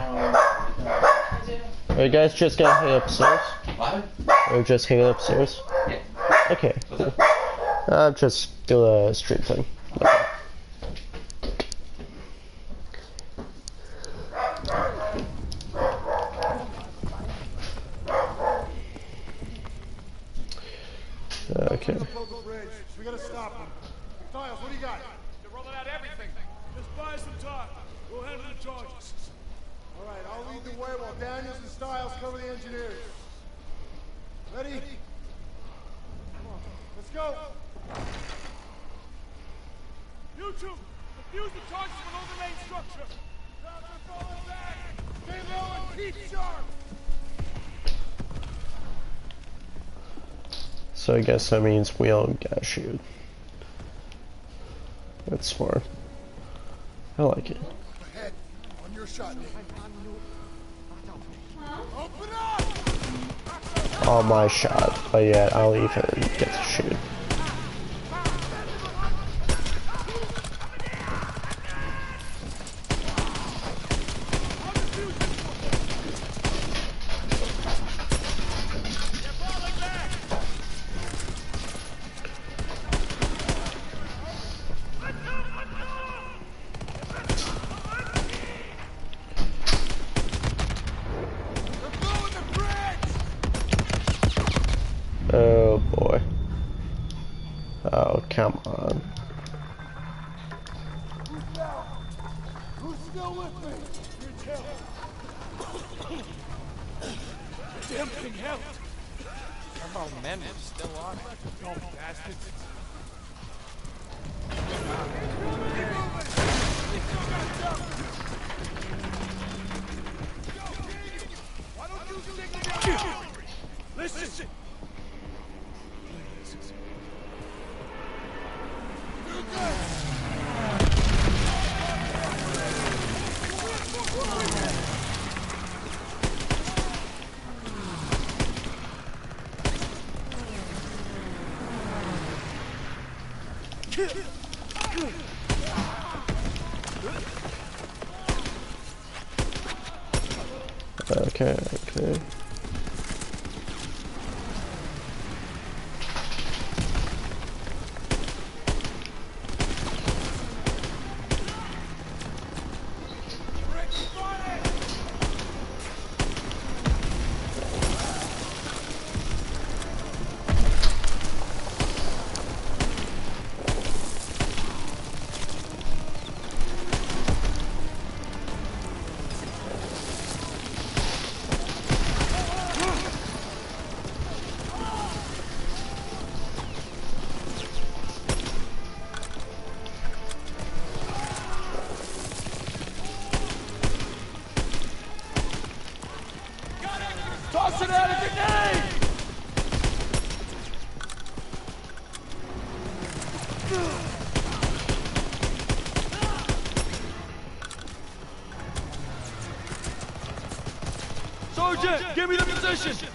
Are you guys just gonna hang upstairs? What? Are you just hanging upstairs? Yeah. Okay, cool. I'm just doing a stream thing. Okay. Okay. We gotta stop them. Styles, what do you got? They're rolling out everything. Just buy some time. We'll handle the charges. All right, I'll lead the way while Daniels and Styles cover the engineers. Ready? Come on, let's go. You two, defuse the charges below the main structure. Stop the falling back. Stay low and keep sharp. So I guess that means we all gotta shoot. That's smart. I like it. Ahead, on your shot. Open up! On my shot, but yet I'll even get to shoot. Oh boy. Oh, come on. Who's still with me? Damn thing helped. Our men were still on it. Dumb bastards. Why don't you stick together? Listen. Okay. Tossing out a grenade! Sergeant, give me the position!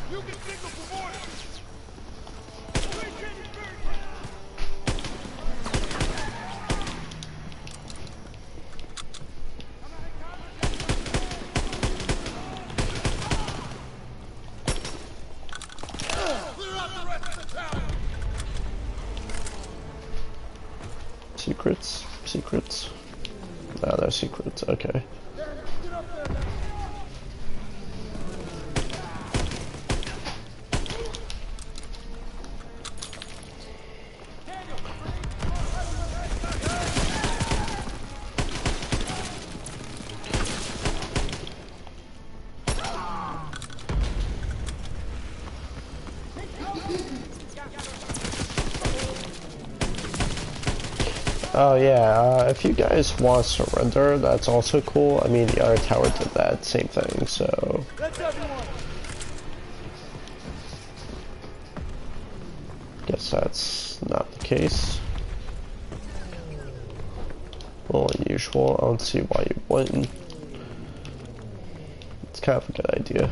You can signal for morning. Secrets. No, no secrets. Okay. Oh yeah, if you guys want to surrender, that's also cool. I mean, the other tower did that same thing, so... Guess that's not the case. A little unusual. I don't see why you wouldn't. It's kind of a good idea.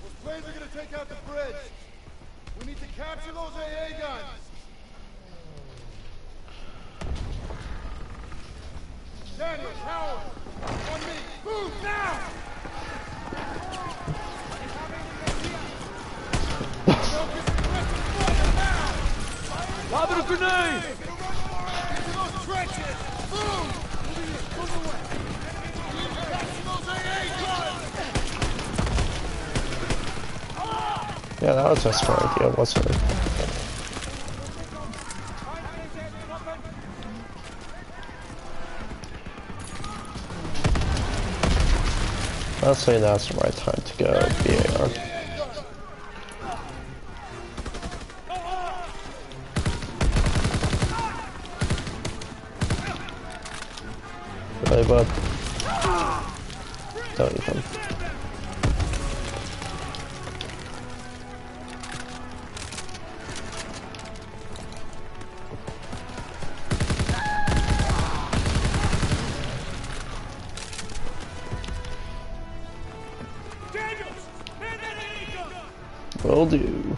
Those planes are gonna take out the bridge. We need to capture those AA guns. Daniel, Howard, on me. Move now! Lobbing a grenade! Into those trenches! Move! Move away! Capture those AA guns! Yeah, that was a smart idea, wasn't it? Honestly, now's the right time to go BAR. Really, bud? Don't even. Will do.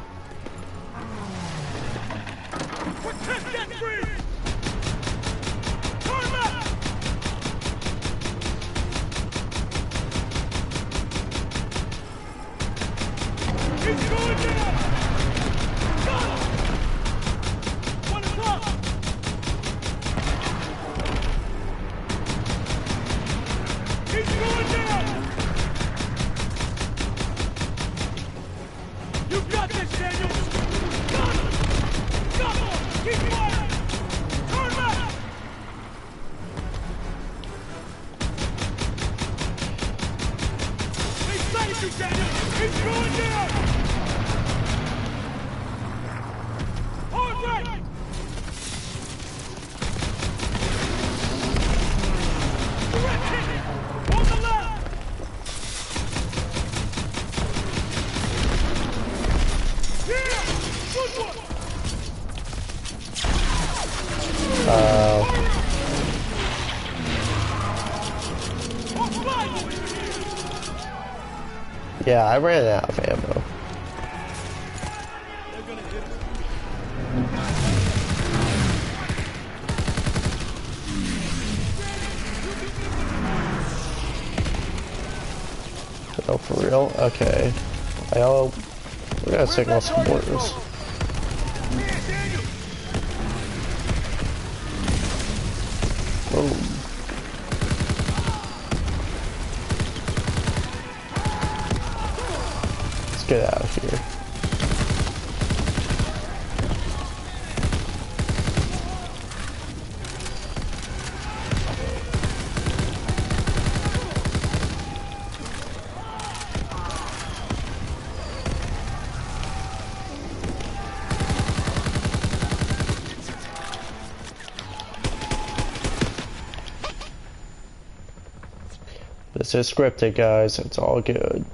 you, Daniel! He's going down! Hard right! Direct hit! On the left! Yeah! Good one! Yeah, I ran out of ammo. Oh, for real? Okay. We gotta signal some mortars. Boom. Let's get out of here. This is scripted, guys. It's all good.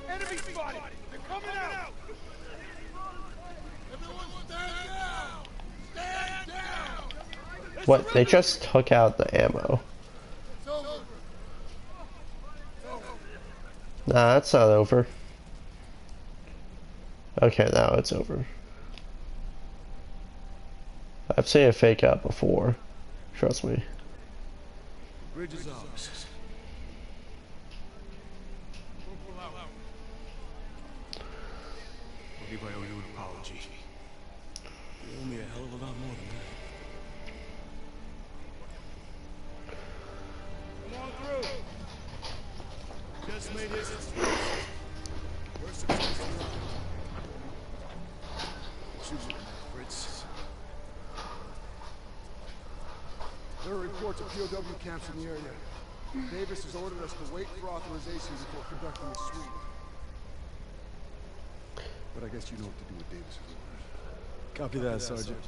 Enemy spotted! They're coming out! Everyone stand down! Stand down! What? They just took out the ammo. It's over. Nah, that's not over. Okay, now it's over. I've seen it fake out before. Trust me. Bridge is ours. I believe I owe you an apology. You owe me a hell of a lot more than that. Come on through. Just made history. We're successful. Choose it, Fritz. There are reports of POW camps in the area. Davis has ordered us to wait for authorization before conducting a sweep. But I guess you know what to do with Davis's orders. Copy that, Sergeant.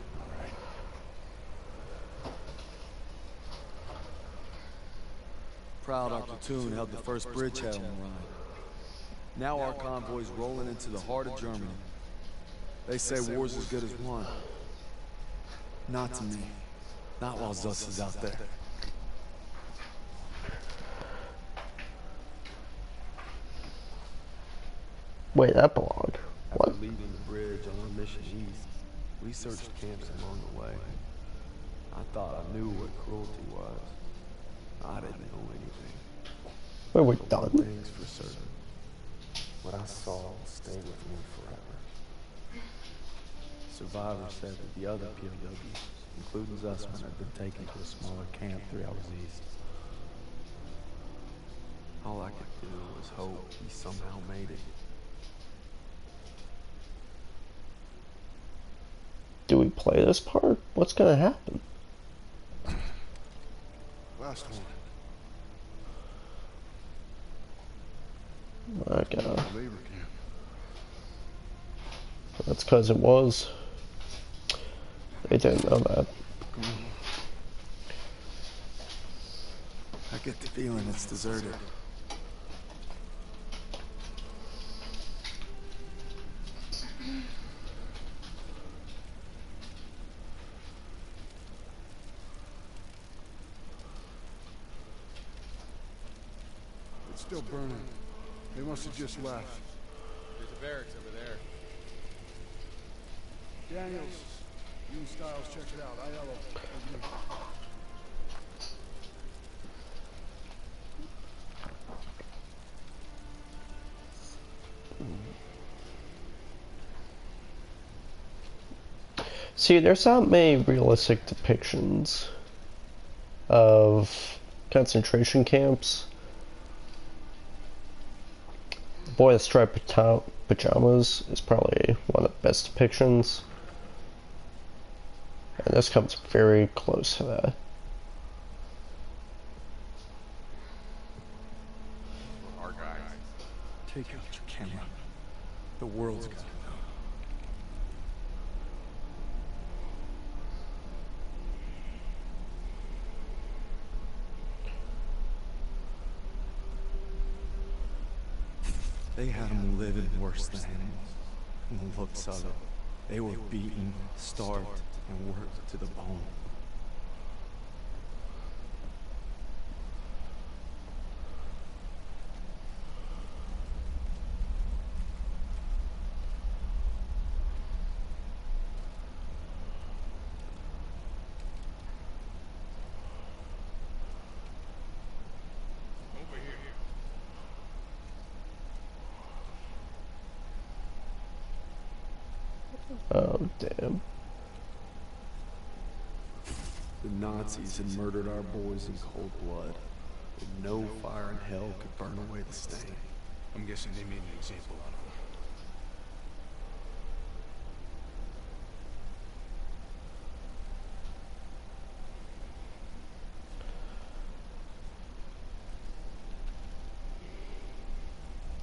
Proud our platoon held the first bridgehead on the run. Now our convoy's rolling into the heart of Germany. They say war's as good as won. Not to me. Not while Zuss is out there. Wait, that blog. What? After leaving the bridge on our mission east, we searched camps along the way. I thought I knew what cruelty was. I didn't know anything. Wait, we're But done? one thing's for certain. What I saw will stay with me forever. Survivors said that the other POWs, including Zussman, had been taken to a smaller camp 3 hours east. All I could do was hope he somehow made it. Do we play this part? What's gonna happen? Last one. My God. Labor camp. That's because it was. They didn't know that. I get the feeling it's deserted. It's still burning. They must have just left. There's a barracks over there. Daniels, you and Styles, check it out. Aiello, with me. See, there's not many realistic depictions of concentration camps. The Boy in Striped Pajamas is probably one of the best depictions. And this comes very close to that. Our guys. Take out your camera. The world's got to know. They had them living worse than animals. And look, Salo, they were beaten, starved, and worked to the bone. Oh, damn. The Nazis had murdered our boys in cold blood, and no fire in hell could burn away the stain. I'm guessing they made an example out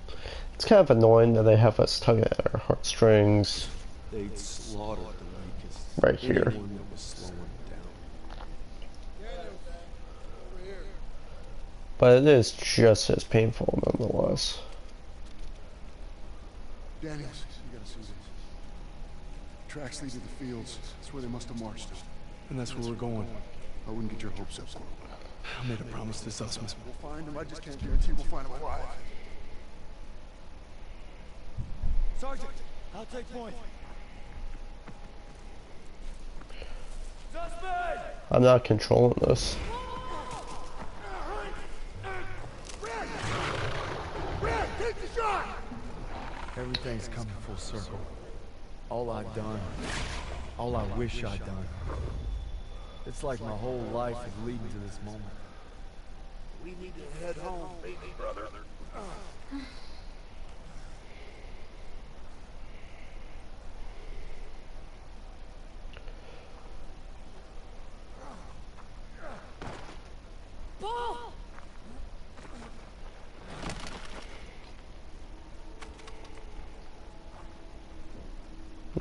of them. It's kind of annoying that they have us tugging at our heartstrings. They'd slaughtered the weakest. Right here. Anyone that was slowing down. But it is just as painful nonetheless. Daniels, you gotta see this. Tracks lead to the fields. That's where they must have marched to. And that's where we're going. I wouldn't get your hopes up, Squirrel. I made a promise to Sussman. We'll find him. I just can't guarantee we'll find him alive. Sergeant, I'll take point. Suspect! I'm not controlling this. Red, take the shot! Everything's coming full circle. All I've done, all I wish I'd done. It's like my whole life is leading to this moment. We need to head home, baby brother.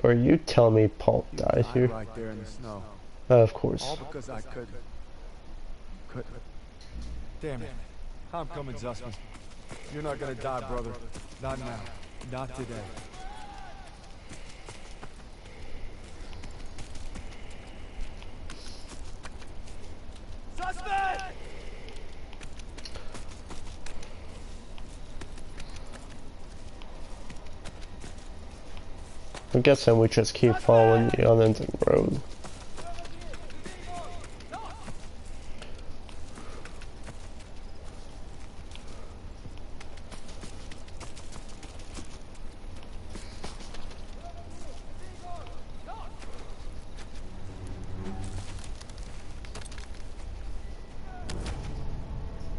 Are you telling me Paul died here? Right there in the snow. Of course. All because I couldn't. Damn it. I'm coming, Zussman. You're not gonna die, brother. Not now. Not today. Suspect! I'm guessing we just keep following the unending road.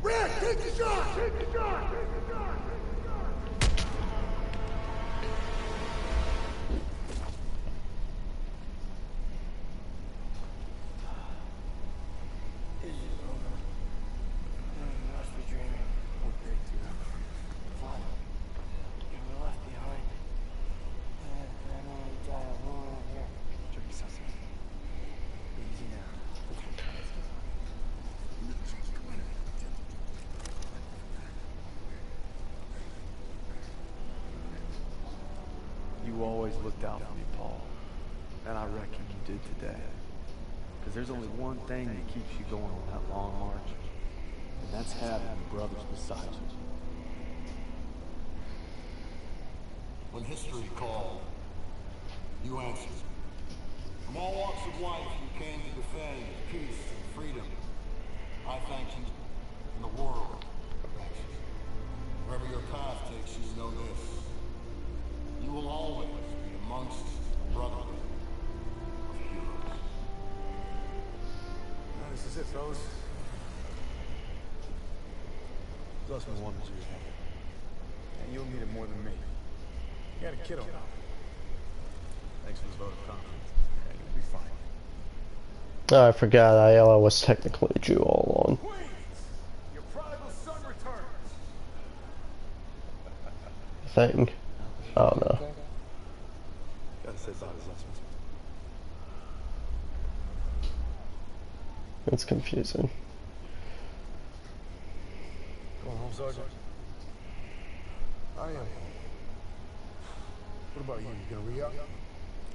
Red, take the shot! Take the shot! You always looked out for me, Paul. And I reckon you did today. Because there's only one thing that keeps you going on that long march. And that's having your brothers beside you. When history called, you answered. From all walks of life, you came to defend peace and freedom. I thank you, and the world thanks you. Wherever your path takes you, know this. You will always be amongst the brotherhood of is it, fellas. Zussman wanted you to have it. And you'll need it more than me. You got a kid on now. Thanks for the vote of confidence. Yeah, you'll be fine. Oh, I forgot Ayala was technically a Jew all along. Your prodigal son returns. Thing. Oh no. Gotta say bye to Zussman. It's confusing. Going home, Sergeant? I am. What about you? You gonna re-up?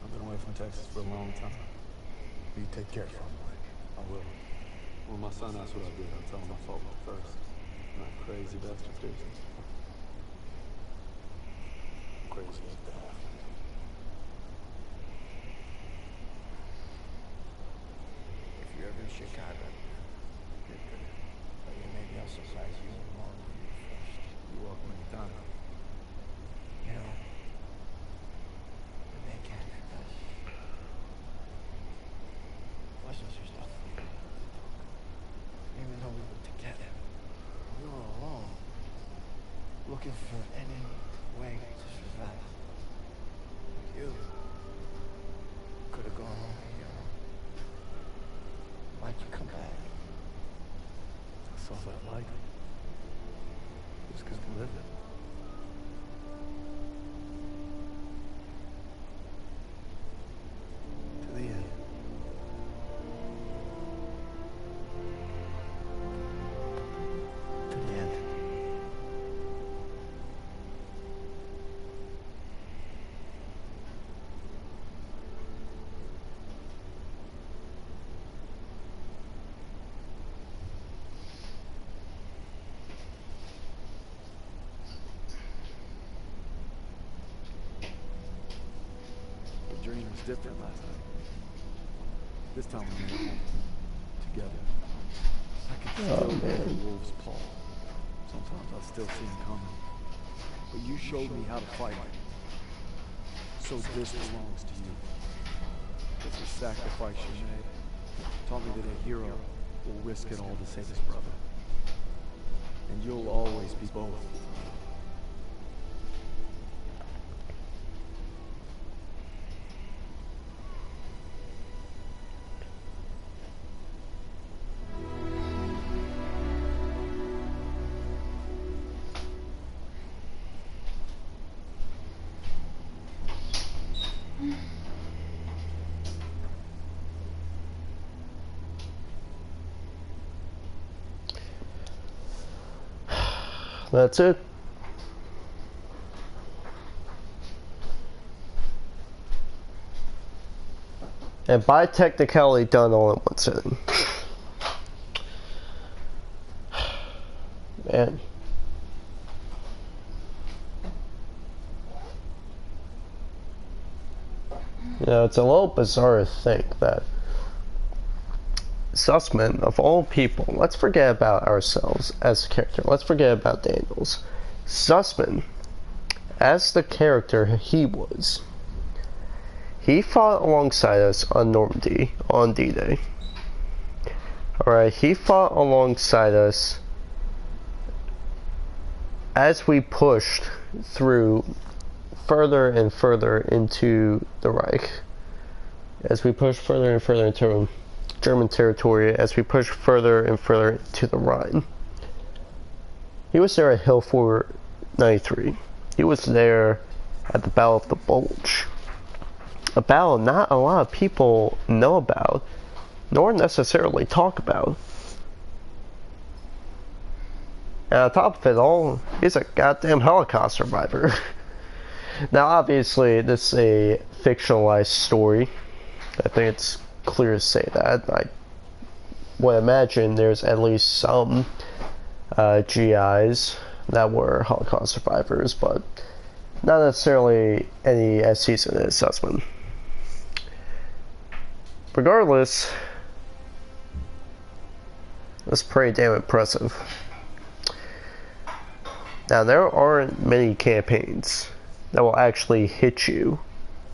I've been away from Texas for a long time. You take care of him. I will. When my son asks what I did, I'll tell him I fought first. Not crazy bastard Jason. Crazy as that. If you're ever in Chicago, you're good. But yeah, maybe I'll surprise you along with you first. You're welcome anytime. You know, the man can't act us. Wasn't just stuff. Even though we were together, we were alone, looking for any way to survive. You could have gone home, you know. Why'd you come back? I saw that light. Just because we lived it. To the end. To the end. The dream was different last night. This time we made it home. Together. I could still hear the wolf's paw. Sometimes I still see him coming. But you showed me how to fight. So this belongs to you. It's a sacrifice you made. Taught me that a hero will risk it all to save his brother. And you'll always be both. That's it. And by technicality done all in one sitting. Man. You know, it's a little bizarre to think that Sussman, of all people, let's forget about ourselves as a character. Let's forget about Daniels. Sussman, as the character he was, he fought alongside us on Normandy, on D-Day. Alright, he fought alongside us as we pushed through further and further into the Reich. As we pushed further and further into German territory, as we pushed further and further to the Rhine. He was there at Hill 493. He was there at the Battle of the Bulge. A battle not a lot of people know about, nor necessarily talk about. And on top of it all, he's a goddamn Holocaust survivor. Now obviously this is a fictionalized story. I think it's clear to say that. I would imagine there's at least some GIs that were Holocaust survivors, but not necessarily any as seasoned as Sussman. Regardless, that's pretty damn impressive. Now, there aren't many campaigns that will actually hit you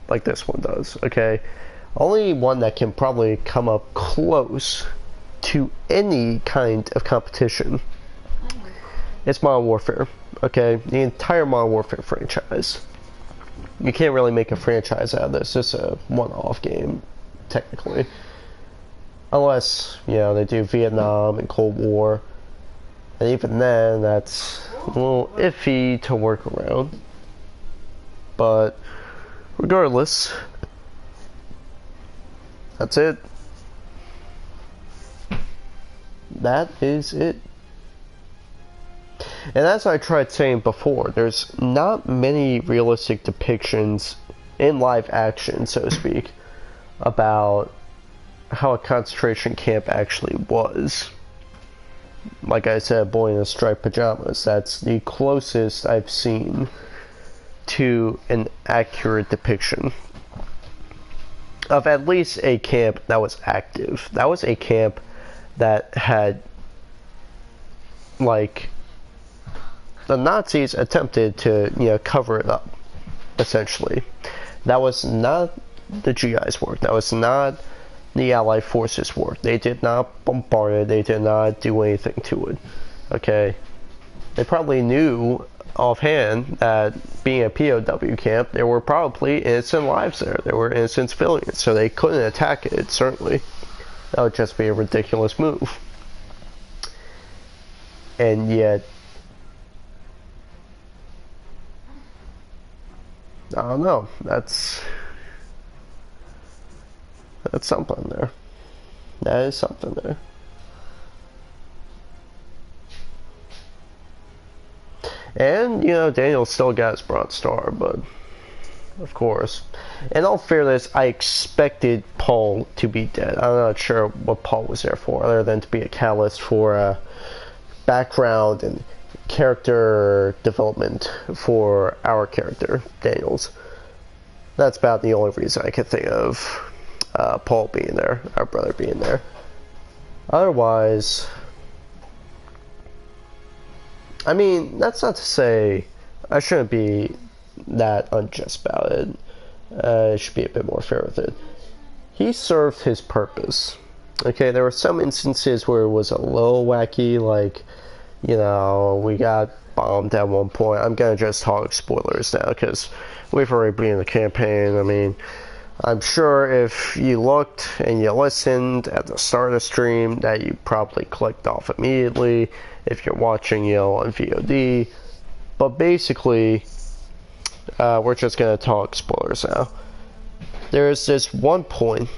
like this one does, okay? Only one that can probably come up close to any kind of competition, it's Modern Warfare. Okay, the entire Modern Warfare franchise. You can't really make a franchise out of this. It's a one-off game, technically. Unless, you know, they do Vietnam and Cold War. And even then, that's a little iffy to work around. But regardless, that's it. That is it. And as I tried saying before, there's not many realistic depictions in live action, so to speak, about how a concentration camp actually was. Like I said, boy in a striped pajamas, that's the closest I've seen to an accurate depiction of at least a camp that was active. That was a camp that had, like, the Nazis attempted to, you know, cover it up, essentially. That was not the GI's work. That was not the Allied forces work. They did not bombard it. They did not do anything to it. Okay? They probably knew offhand that being a POW camp, there were probably innocent lives there. There were innocent civilians, so they couldn't attack it, certainly. That would just be a ridiculous move. And yet, I don't know, that's something there. That is something there. And, you know, Daniel still got his Bronze Star, but, of course. In all fairness, I expected Paul to be dead. I'm not sure what Paul was there for, other than to be a catalyst for background and character development for our character, Daniel's. That's about the only reason I could think of Paul being there, our brother being there. Otherwise, I mean, that's not to say I shouldn't be that unjust about it. I should be a bit more fair with it. He served his purpose. Okay, there were some instances where it was a little wacky, like, you know, we got bombed at one point. I'm gonna just talk spoilers now, because we've already been in the campaign. I mean, I'm sure if you looked and you listened at the start of the stream that you probably clicked off immediately if you're watching, you know, on VOD. But basically, we're just gonna talk spoilers now. There's this one point,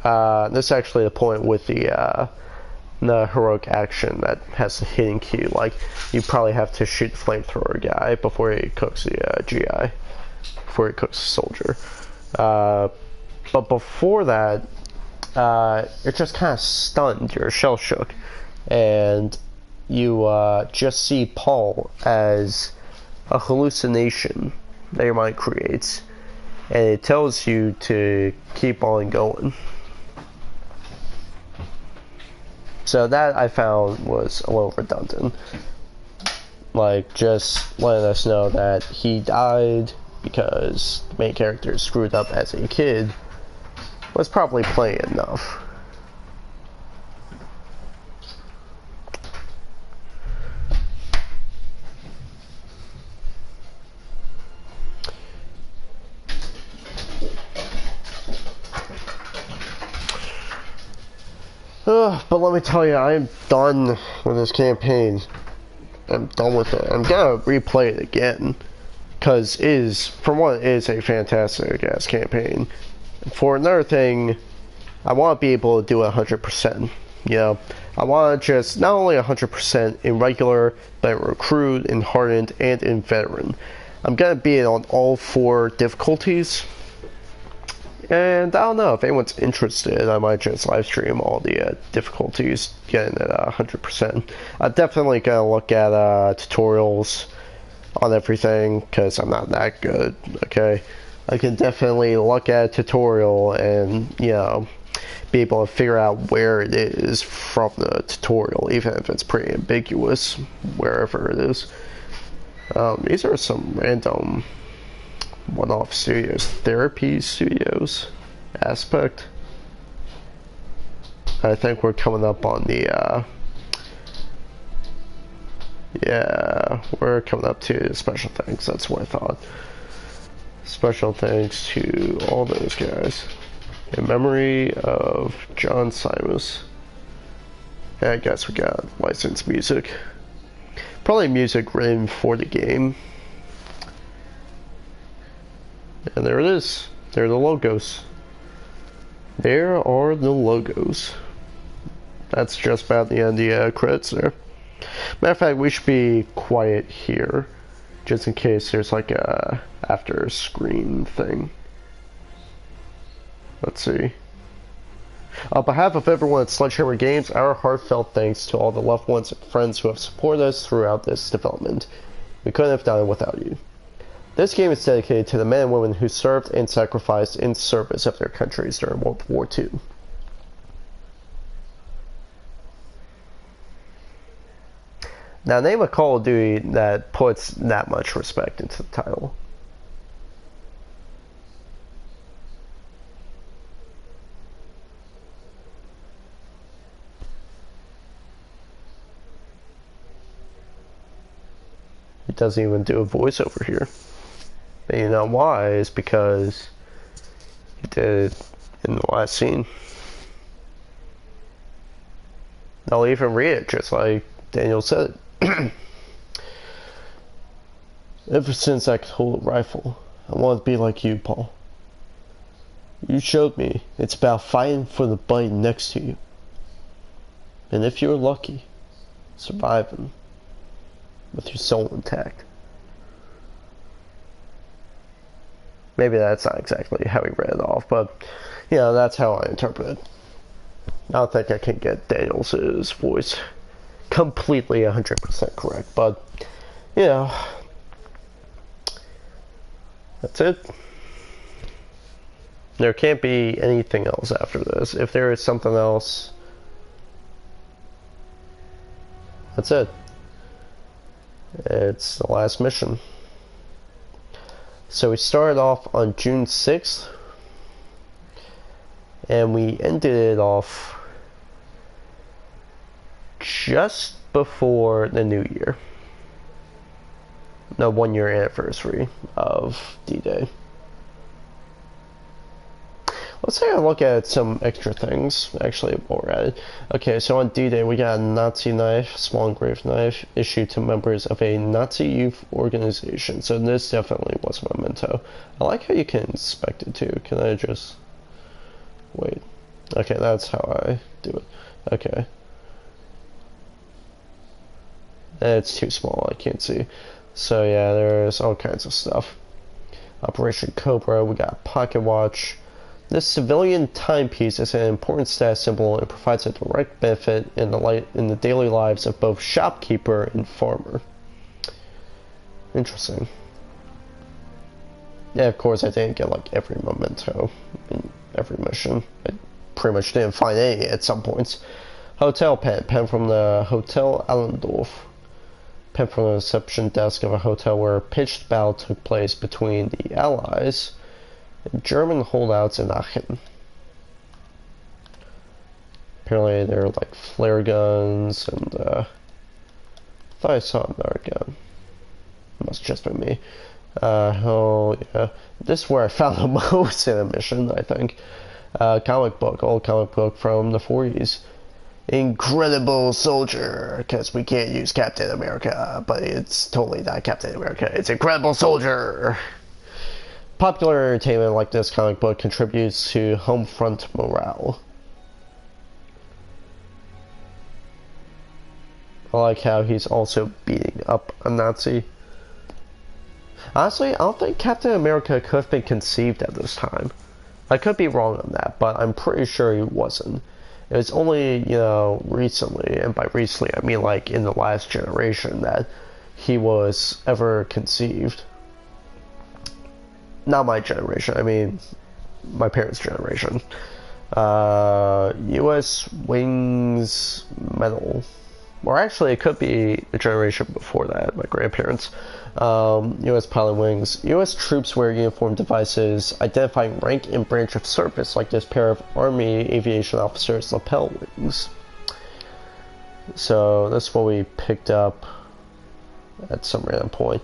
this is actually the point with the heroic action that has the hidden cue. Like, you probably have to shoot the flamethrower guy before he cooks the GI, before he cooks the soldier. But before that, you're just kind of stunned, you're shell shook, and you just see Paul as a hallucination that your mind creates, and it tells you to keep on going. So that I found was a little redundant. Like, just letting us know that he died because the main character screwed up as a kid was probably plain enough. But let me tell you, I'm done with this campaign. I'm done with it. I'm gonna replay it again, because for one, it is a fantastic ass campaign. For another thing, I want to be able to do 100%. You know, I want to just not only 100% in regular, but in recruit, in hardened, and in veteran. I'm gonna be it on all 4 difficulties. And I don't know, if anyone's interested, I might just live stream all the difficulties, getting at 100%. I'm definitely gonna look at tutorials on everything, because I'm not that good, okay? I can definitely look at a tutorial and, you know, be able to figure out where it is from the tutorial, even if it's pretty ambiguous, wherever it is. These are some random one-off studios. Therapy Studios, Aspect. I think we're coming up on the, yeah, we're coming up to special thanks. That's what I thought. Special thanks to all those guys. In memory of John Simus. I guess we got licensed music. Probably music written for the game. And there it is. There are the logos. There are the logos. That's just about the end of the credits there. Matter of fact, we should be quiet here, just in case there's like a after screen thing. Let's see. On behalf of everyone at Sledgehammer Games, our heartfelt thanks to all the loved ones and friends who have supported us throughout this development. We couldn't have done it without you. This game is dedicated to the men and women who served and sacrificed in service of their countries during World War II. Now, name a Call of Duty that puts that much respect into the title. It doesn't even do a voiceover here. And you know why? It's because he did it in the last scene. I'll even read it just like Daniel said it. Ever since I could hold a rifle, I wanted to be like you, Paul. You showed me it's about fighting for the buddy next to you. And if you're lucky, surviving with your soul intact. Maybe that's not exactly how he read it off, but you know, that's how I interpret it. I don't think I can get Daniel's voice completely 100% correct, but you know, that's it. There can't be anything else after this. If there is something else, that's it. It's the last mission. So we started off on June 6th, and we ended it off just before the New Year. The 1-year anniversary of D-Day. Let's take a look at some extra things, actually, while we're at it. Okay, so on D-Day, we got a Nazi knife, small engraved knife, issued to members of a Nazi youth organization. So this definitely was a memento. I like how you can inspect it, too. Can I just... wait. Okay, that's how I do it. Okay. It's too small, I can't see. So yeah, there's all kinds of stuff. Operation Cobra, we got a pocket watch. This civilian timepiece is an important status symbol and provides a direct benefit in the daily lives of both shopkeeper and farmer. Interesting. Yeah, of course I didn't get like every memento in every mission. I pretty much didn't find any at some points. Hotel pen from the Hotel Allendorf. Pen from the reception desk of a hotel where a pitched battle took place between the Allies and German holdouts in Aachen. Apparently there are like flare guns and I thought I saw another gun. It must just be me. Oh yeah. This is where I found the most in a mission, I think. Comic book, old comic book from the 40s. Incredible Soldier, because we can't use Captain America, but it's totally not Captain America, it's Incredible Soldier! Popular entertainment like this comic book contributes to home front morale. I like how he's also beating up a Nazi. Honestly, I don't think Captain America could have been conceived at this time. I could be wrong on that, but I'm pretty sure he wasn't. It was only, you know, recently, and by recently I mean like in the last generation, that he was ever conceived. Not my generation, I mean my parents' generation. U.S. Wings Medal. or actually it could be the generation before that, my grandparents. U.S. pilot wings. U.S. troops wear uniform devices identifying rank and branch of service, like this pair of Army aviation officers' lapel wings. So that's what we picked up at some random point.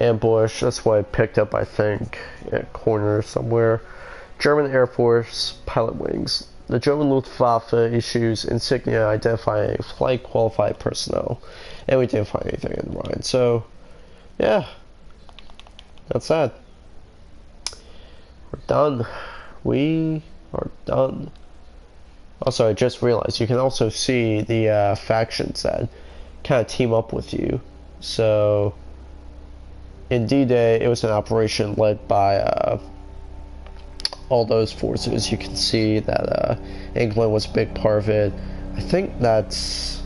Ambush, that's what I picked up, I think, at a corner somewhere. German Air Force pilot wings. The German Luftwaffe issues insignia identifying flight qualified personnel. And we didn't find anything in the line. So, yeah. That's that. We're done. We are done. Also, I just realized you can also see the factions that kind of team up with you. So, in D-Day, it was an operation led by all those forces. You can see that England was a big part of it. I think that's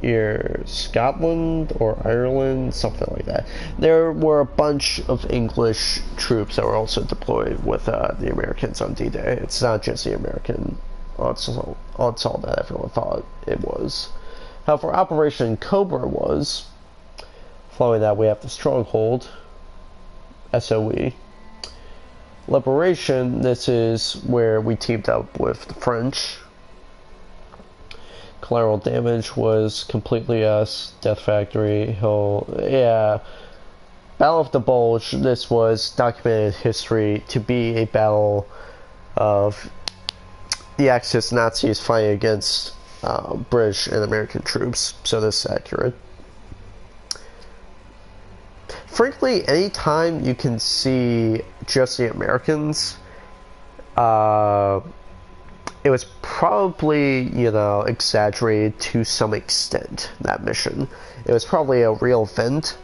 either Scotland or Ireland, something like that. There were a bunch of English troops that were also deployed with the Americans on D-Day. It's not just the American onslaught that everyone thought it was. However, Operation Cobra was, following that we have the Stronghold, SOE. Liberation, this is where we teamed up with the French. Collateral Damage was completely us. Death Factory, Hill, yeah. Battle of the Bulge, this was documented history to be a battle of the Axis Nazis fighting against British and American troops, so this is accurate. Frankly, anytime you can see just the Americans, it was probably, you know, exaggerated to some extent, that mission. It was probably a real event,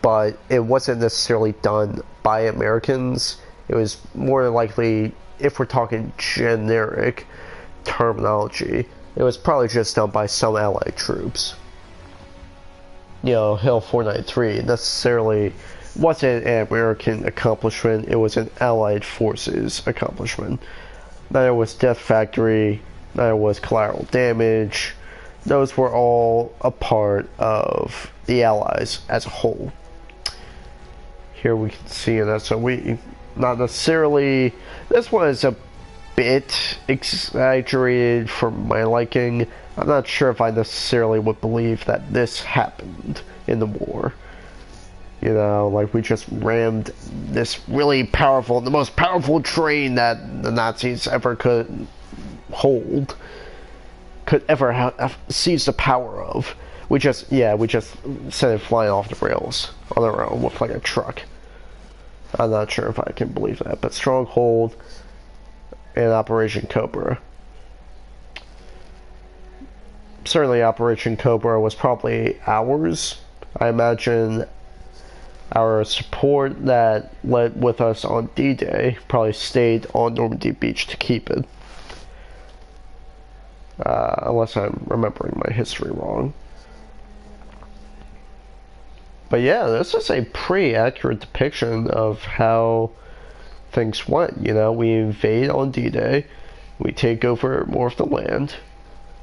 but it wasn't necessarily done by Americans. It was more likely, if we're talking generic terminology, it was probably just done by some Allied troops. You know, Hill 493 necessarily wasn't an American accomplishment, it was an Allied forces accomplishment. Neither was Death Factory, neither was Collateral Damage. Those were all a part of the Allies as a whole. Here we can see an SOE. Not necessarily, this one is a bit exaggerated for my liking. I'm not sure if I necessarily would believe that this happened in the war. You know, like we just rammed this really powerful, the most powerful train that the Nazis ever could hold, could ever have seized the power of. We just sent it flying off the rails on our own with like a truck. I'm not sure if I can believe that, but Stronghold and Operation Cobra. Certainly Operation Cobra was probably ours. I imagine our support that led with us on D-Day probably stayed on Normandy Beach to keep it. Unless I'm remembering my history wrong. But yeah, this is a pretty accurate depiction of how things went. You know, we invade on D-Day, we take over more of the land.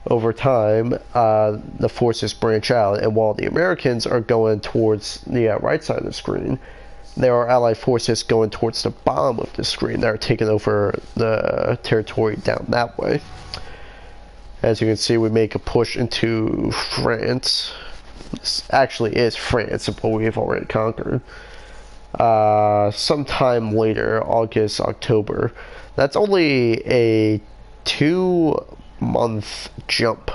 Over time, the forces branch out, and while the Americans are going towards the right side of the screen, there are Allied forces going towards the bottom of the screen that are taking over the territory down that way. As you can see, we make a push into France. This actually is France, but we've already conquered. Sometime later, August, October. That's only a 2-month jump,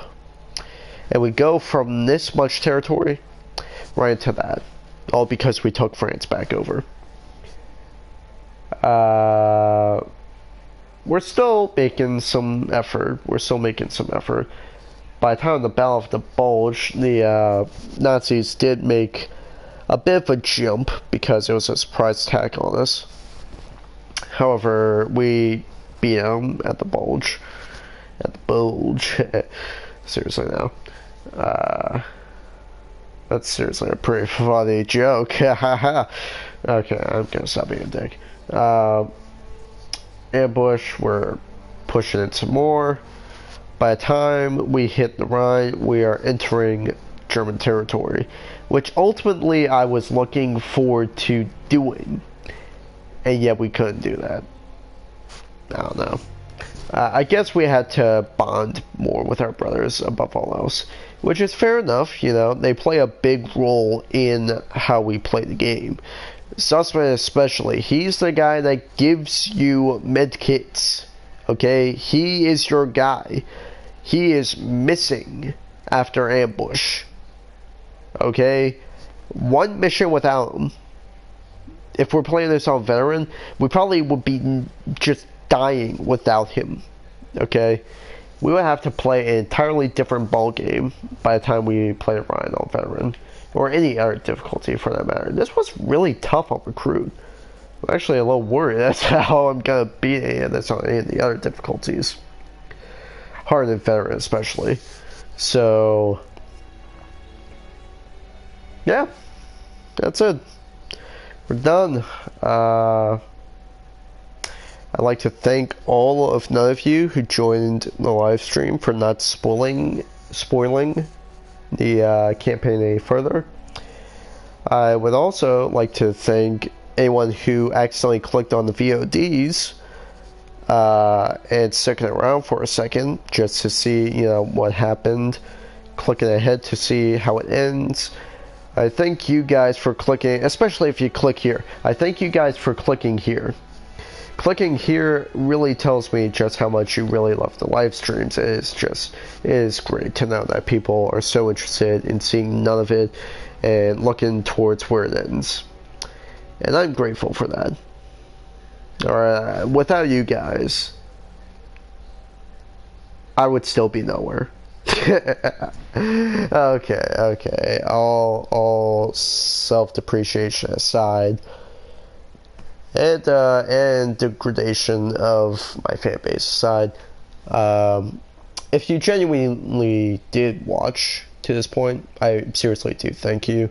and we go from this much territory right into that, all because we took France back over. We're still making some effort. By the time of the Battle of the Bulge, the Nazis did make a bit of a jump because it was a surprise attack on us. However, we beat them at the Bulge. Seriously now. That's seriously a pretty funny joke. Okay, I'm gonna stop being a dick. Ambush, we're pushing it some more. by the time we hit the Rhine, we are entering German territory, which ultimately I was looking forward to doing, and yet we couldn't do that. I don't know. I guess we had to bond more with our brothers above all else, which is fair enough. You know, they play a big role in how we play the game. Sussman especially, he's the guy that gives you medkits. Okay, he is your guy. He is missing after ambush. Okay, one mission without him. If we're playing this on veteran, we probably would be just dying without him. Okay, we would have to play an entirely different ball game by the time we play Ryan on veteran, or any other difficulty for that matter. This was really tough on recruit. I'm actually a little worried that's how I'm gonna beat this on any of the other difficulties. Hard than veteran especially. So yeah, that's it. We're done. I'd like to thank all of none of you who joined the live stream for not spoiling the campaign any further. I would also like to thank anyone who accidentally clicked on the VODs and sticking around for a second just to see, you know, what happened, clicking ahead to see how it ends. I thank you guys for clicking, especially if you click here. I thank you guys for clicking here. Clicking here really tells me just how much you really love the live streams. It is great to know that people are so interested in seeing none of it and looking towards where it ends. And I'm grateful for that. Alright, without you guys, I would still be nowhere. Okay. All self-depreciation aside, and degradation of my fan base aside, if you genuinely did watch to this point, I seriously do thank you.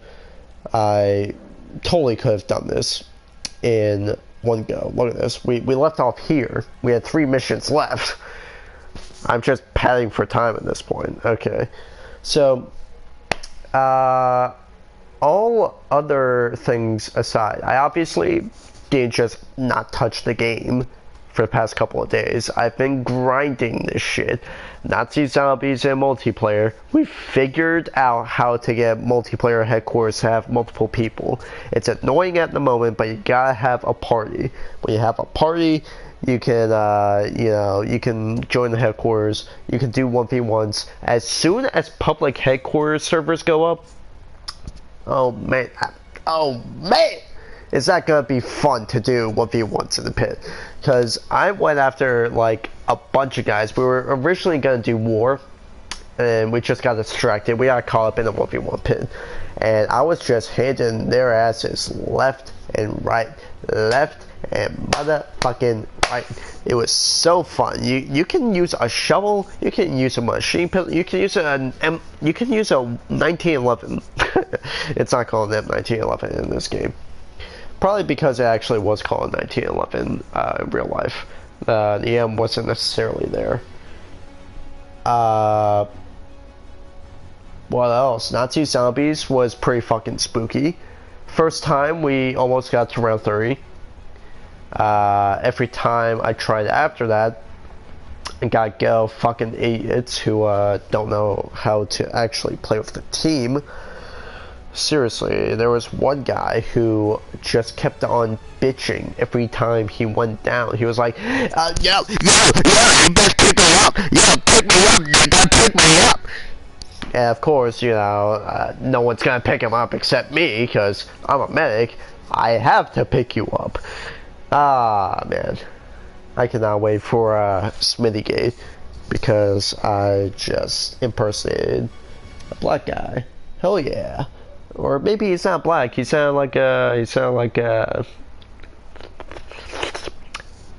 I totally could have done this in one go. Look at this. We left off here. We had 3 missions left. I'm just padding for time at this point. Okay. So, all other things aside, I obviously didn't just not touch the game for the past couple of days. I've been grinding this shit. Nazi zombies and multiplayer. We figured out how to get multiplayer headquarters to have multiple people. It's annoying at the moment, but you gotta have a party. When you have a party, you can, you can join the headquarters. You can do 1v1s. As soon as public headquarters servers go up, oh man, is that gonna be fun to do 1v1s in the pit? Because I went after like a bunch of guys. We were originally gonna do war, and we just got distracted. We got caught up in a 1v1 pit, and I was just handing their asses left and right, left and motherfucking right. It was so fun. You can use a shovel, you can use a machine pistol, you can use a 1911. It's not called an M1911 in this game. Probably because it actually was called 1911 in real life. The M wasn't necessarily there. What else? Nazi zombies was pretty fucking spooky. First time we almost got to round 30. Every time I tried after that, I got go fucking idiots who don't know how to actually play with the team. Seriously, there was one guy who just kept on bitching every time he went down. He was like, yo, you best pick me up. Yo, pick me up, nigga, pick me up. And of course, you know, no one's gonna pick him up except me, because I'm a medic. I have to pick you up. Ah, man. I cannot wait for Smithy because I just impersonated a black guy. Hell yeah. Or maybe he's not black. He sounded like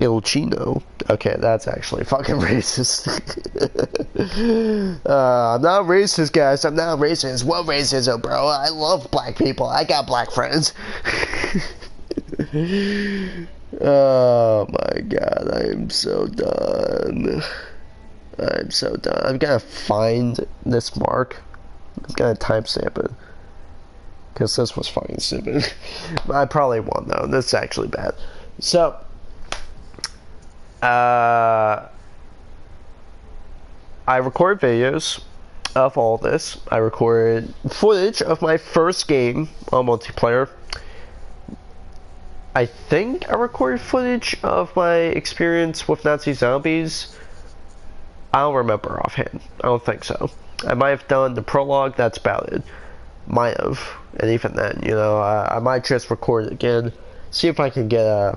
Il Chino. Okay, that's actually fucking racist. I'm not racist, guys. I'm not racist. What racism, bro? I love black people. I got black friends. Oh my god, I am so done. I'm so done. I'm gonna find this mark. I'm gonna timestamp it. Because this was fucking stupid. I probably won though. This is actually bad. So, I record videos of all this. I recorded footage of my first game on multiplayer. I think I recorded footage of my experience with Nazi zombies. I don't remember offhand. I don't think so. I might have done the prologue, that's about it. Might have. And even then, you know, I might just record it again. See if I can get a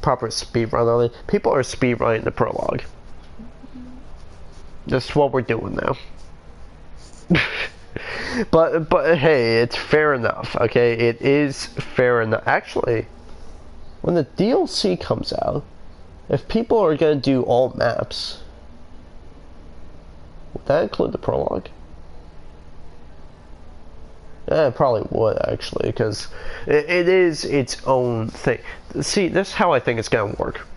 proper speedrun on it. People are speedrunning the prologue. That's what we're doing now. but hey, it's fair enough, okay? It is fair enough. Actually, when the DLC comes out, if people are gonna do all maps, would that include the prologue? Yeah, it probably would, actually, because it is its own thing. See, this is how I think it's gonna work.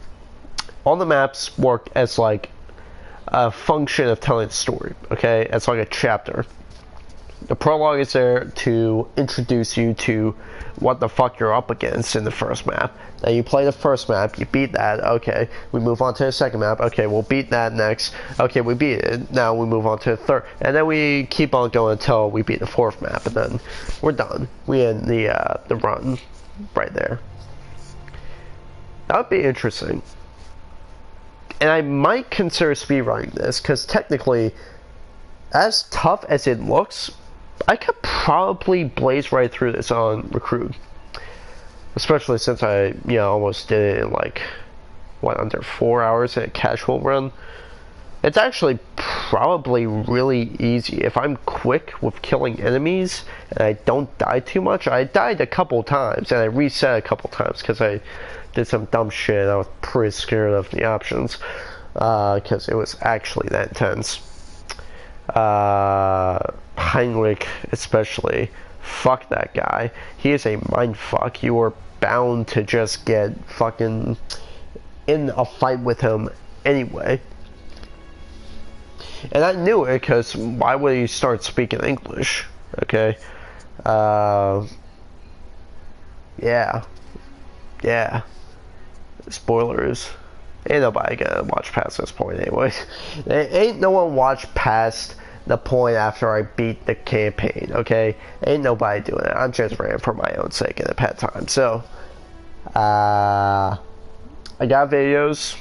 All the maps work as like a function of telling the story, okay? It's like a chapter. The prologue is there to introduce you to what the fuck you're up against in the first map. Then you play the first map, you beat that, okay, we move on to the second map, okay, we'll beat that next, okay, we beat it, now we move on to the third, and then we keep on going until we beat the fourth map, and then we're done. We end the run right there. That would be interesting. And I might consider speedrunning this, because technically, as tough as it looks, I could probably blaze right through this on Recruit. Especially since I, you know, almost did it in like, what, under 4 hours in a casual run. It's actually probably really easy. If I'm quick with killing enemies, and I don't die too much. I died a couple times, and I reset a couple times, because I did some dumb shit. I was pretty scared of the options. Because it was actually that intense. Heinrich especially, fuck that guy. He is a mindfuck. You are bound to just get fucking in a fight with him anyway. And I knew it, because why would he start speaking English? Okay. Yeah. Spoilers. Ain't nobody gonna watch past this point anyway. Ain't no one watched past the point after I beat the campaign, okay? Ain't nobody doing it. I'm just ran for my own sake in the past time. So, I got videos,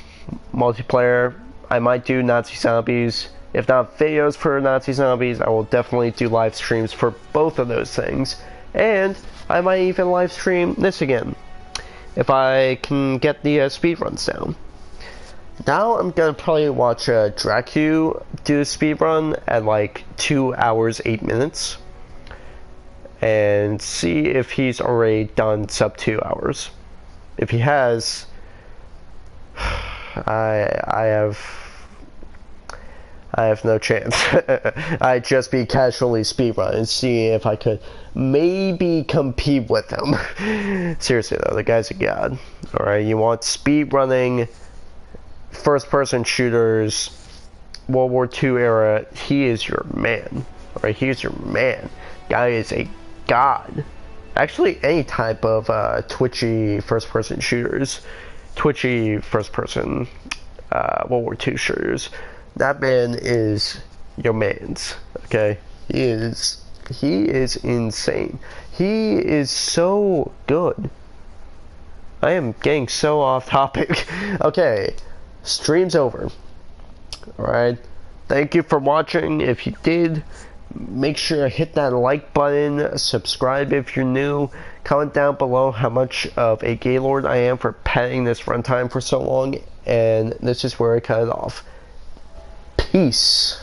multiplayer. I might do Nazi zombies. If not videos for Nazi zombies, I will definitely do live streams for both of those things. And I might even live stream this again, if I can get the speedruns down. Now I'm gonna probably watch Dracu do a speedrun at like 2 hours 8 minutes and see if he's already done sub 2 hours. If he has, I have no chance. I'd just be casually speedrun and see if I could maybe compete with him. Seriously though, the guy's a god. Alright, you want speedrunning first-person shooters, World War II era, he is your man. Alright, he is your man. Guy is a god. Actually, any type of twitchy first-person shooters, twitchy first-person World War II shooters, that man is your man's. Okay, he is insane. He is so good. I am getting so off topic. Okay. Stream's over. Alright. Thank you for watching. If you did, make sure to hit that like button. Subscribe if you're new. Comment down below how much of a gaylord I am for padding this runtime for so long. And this is where I cut it off. Peace.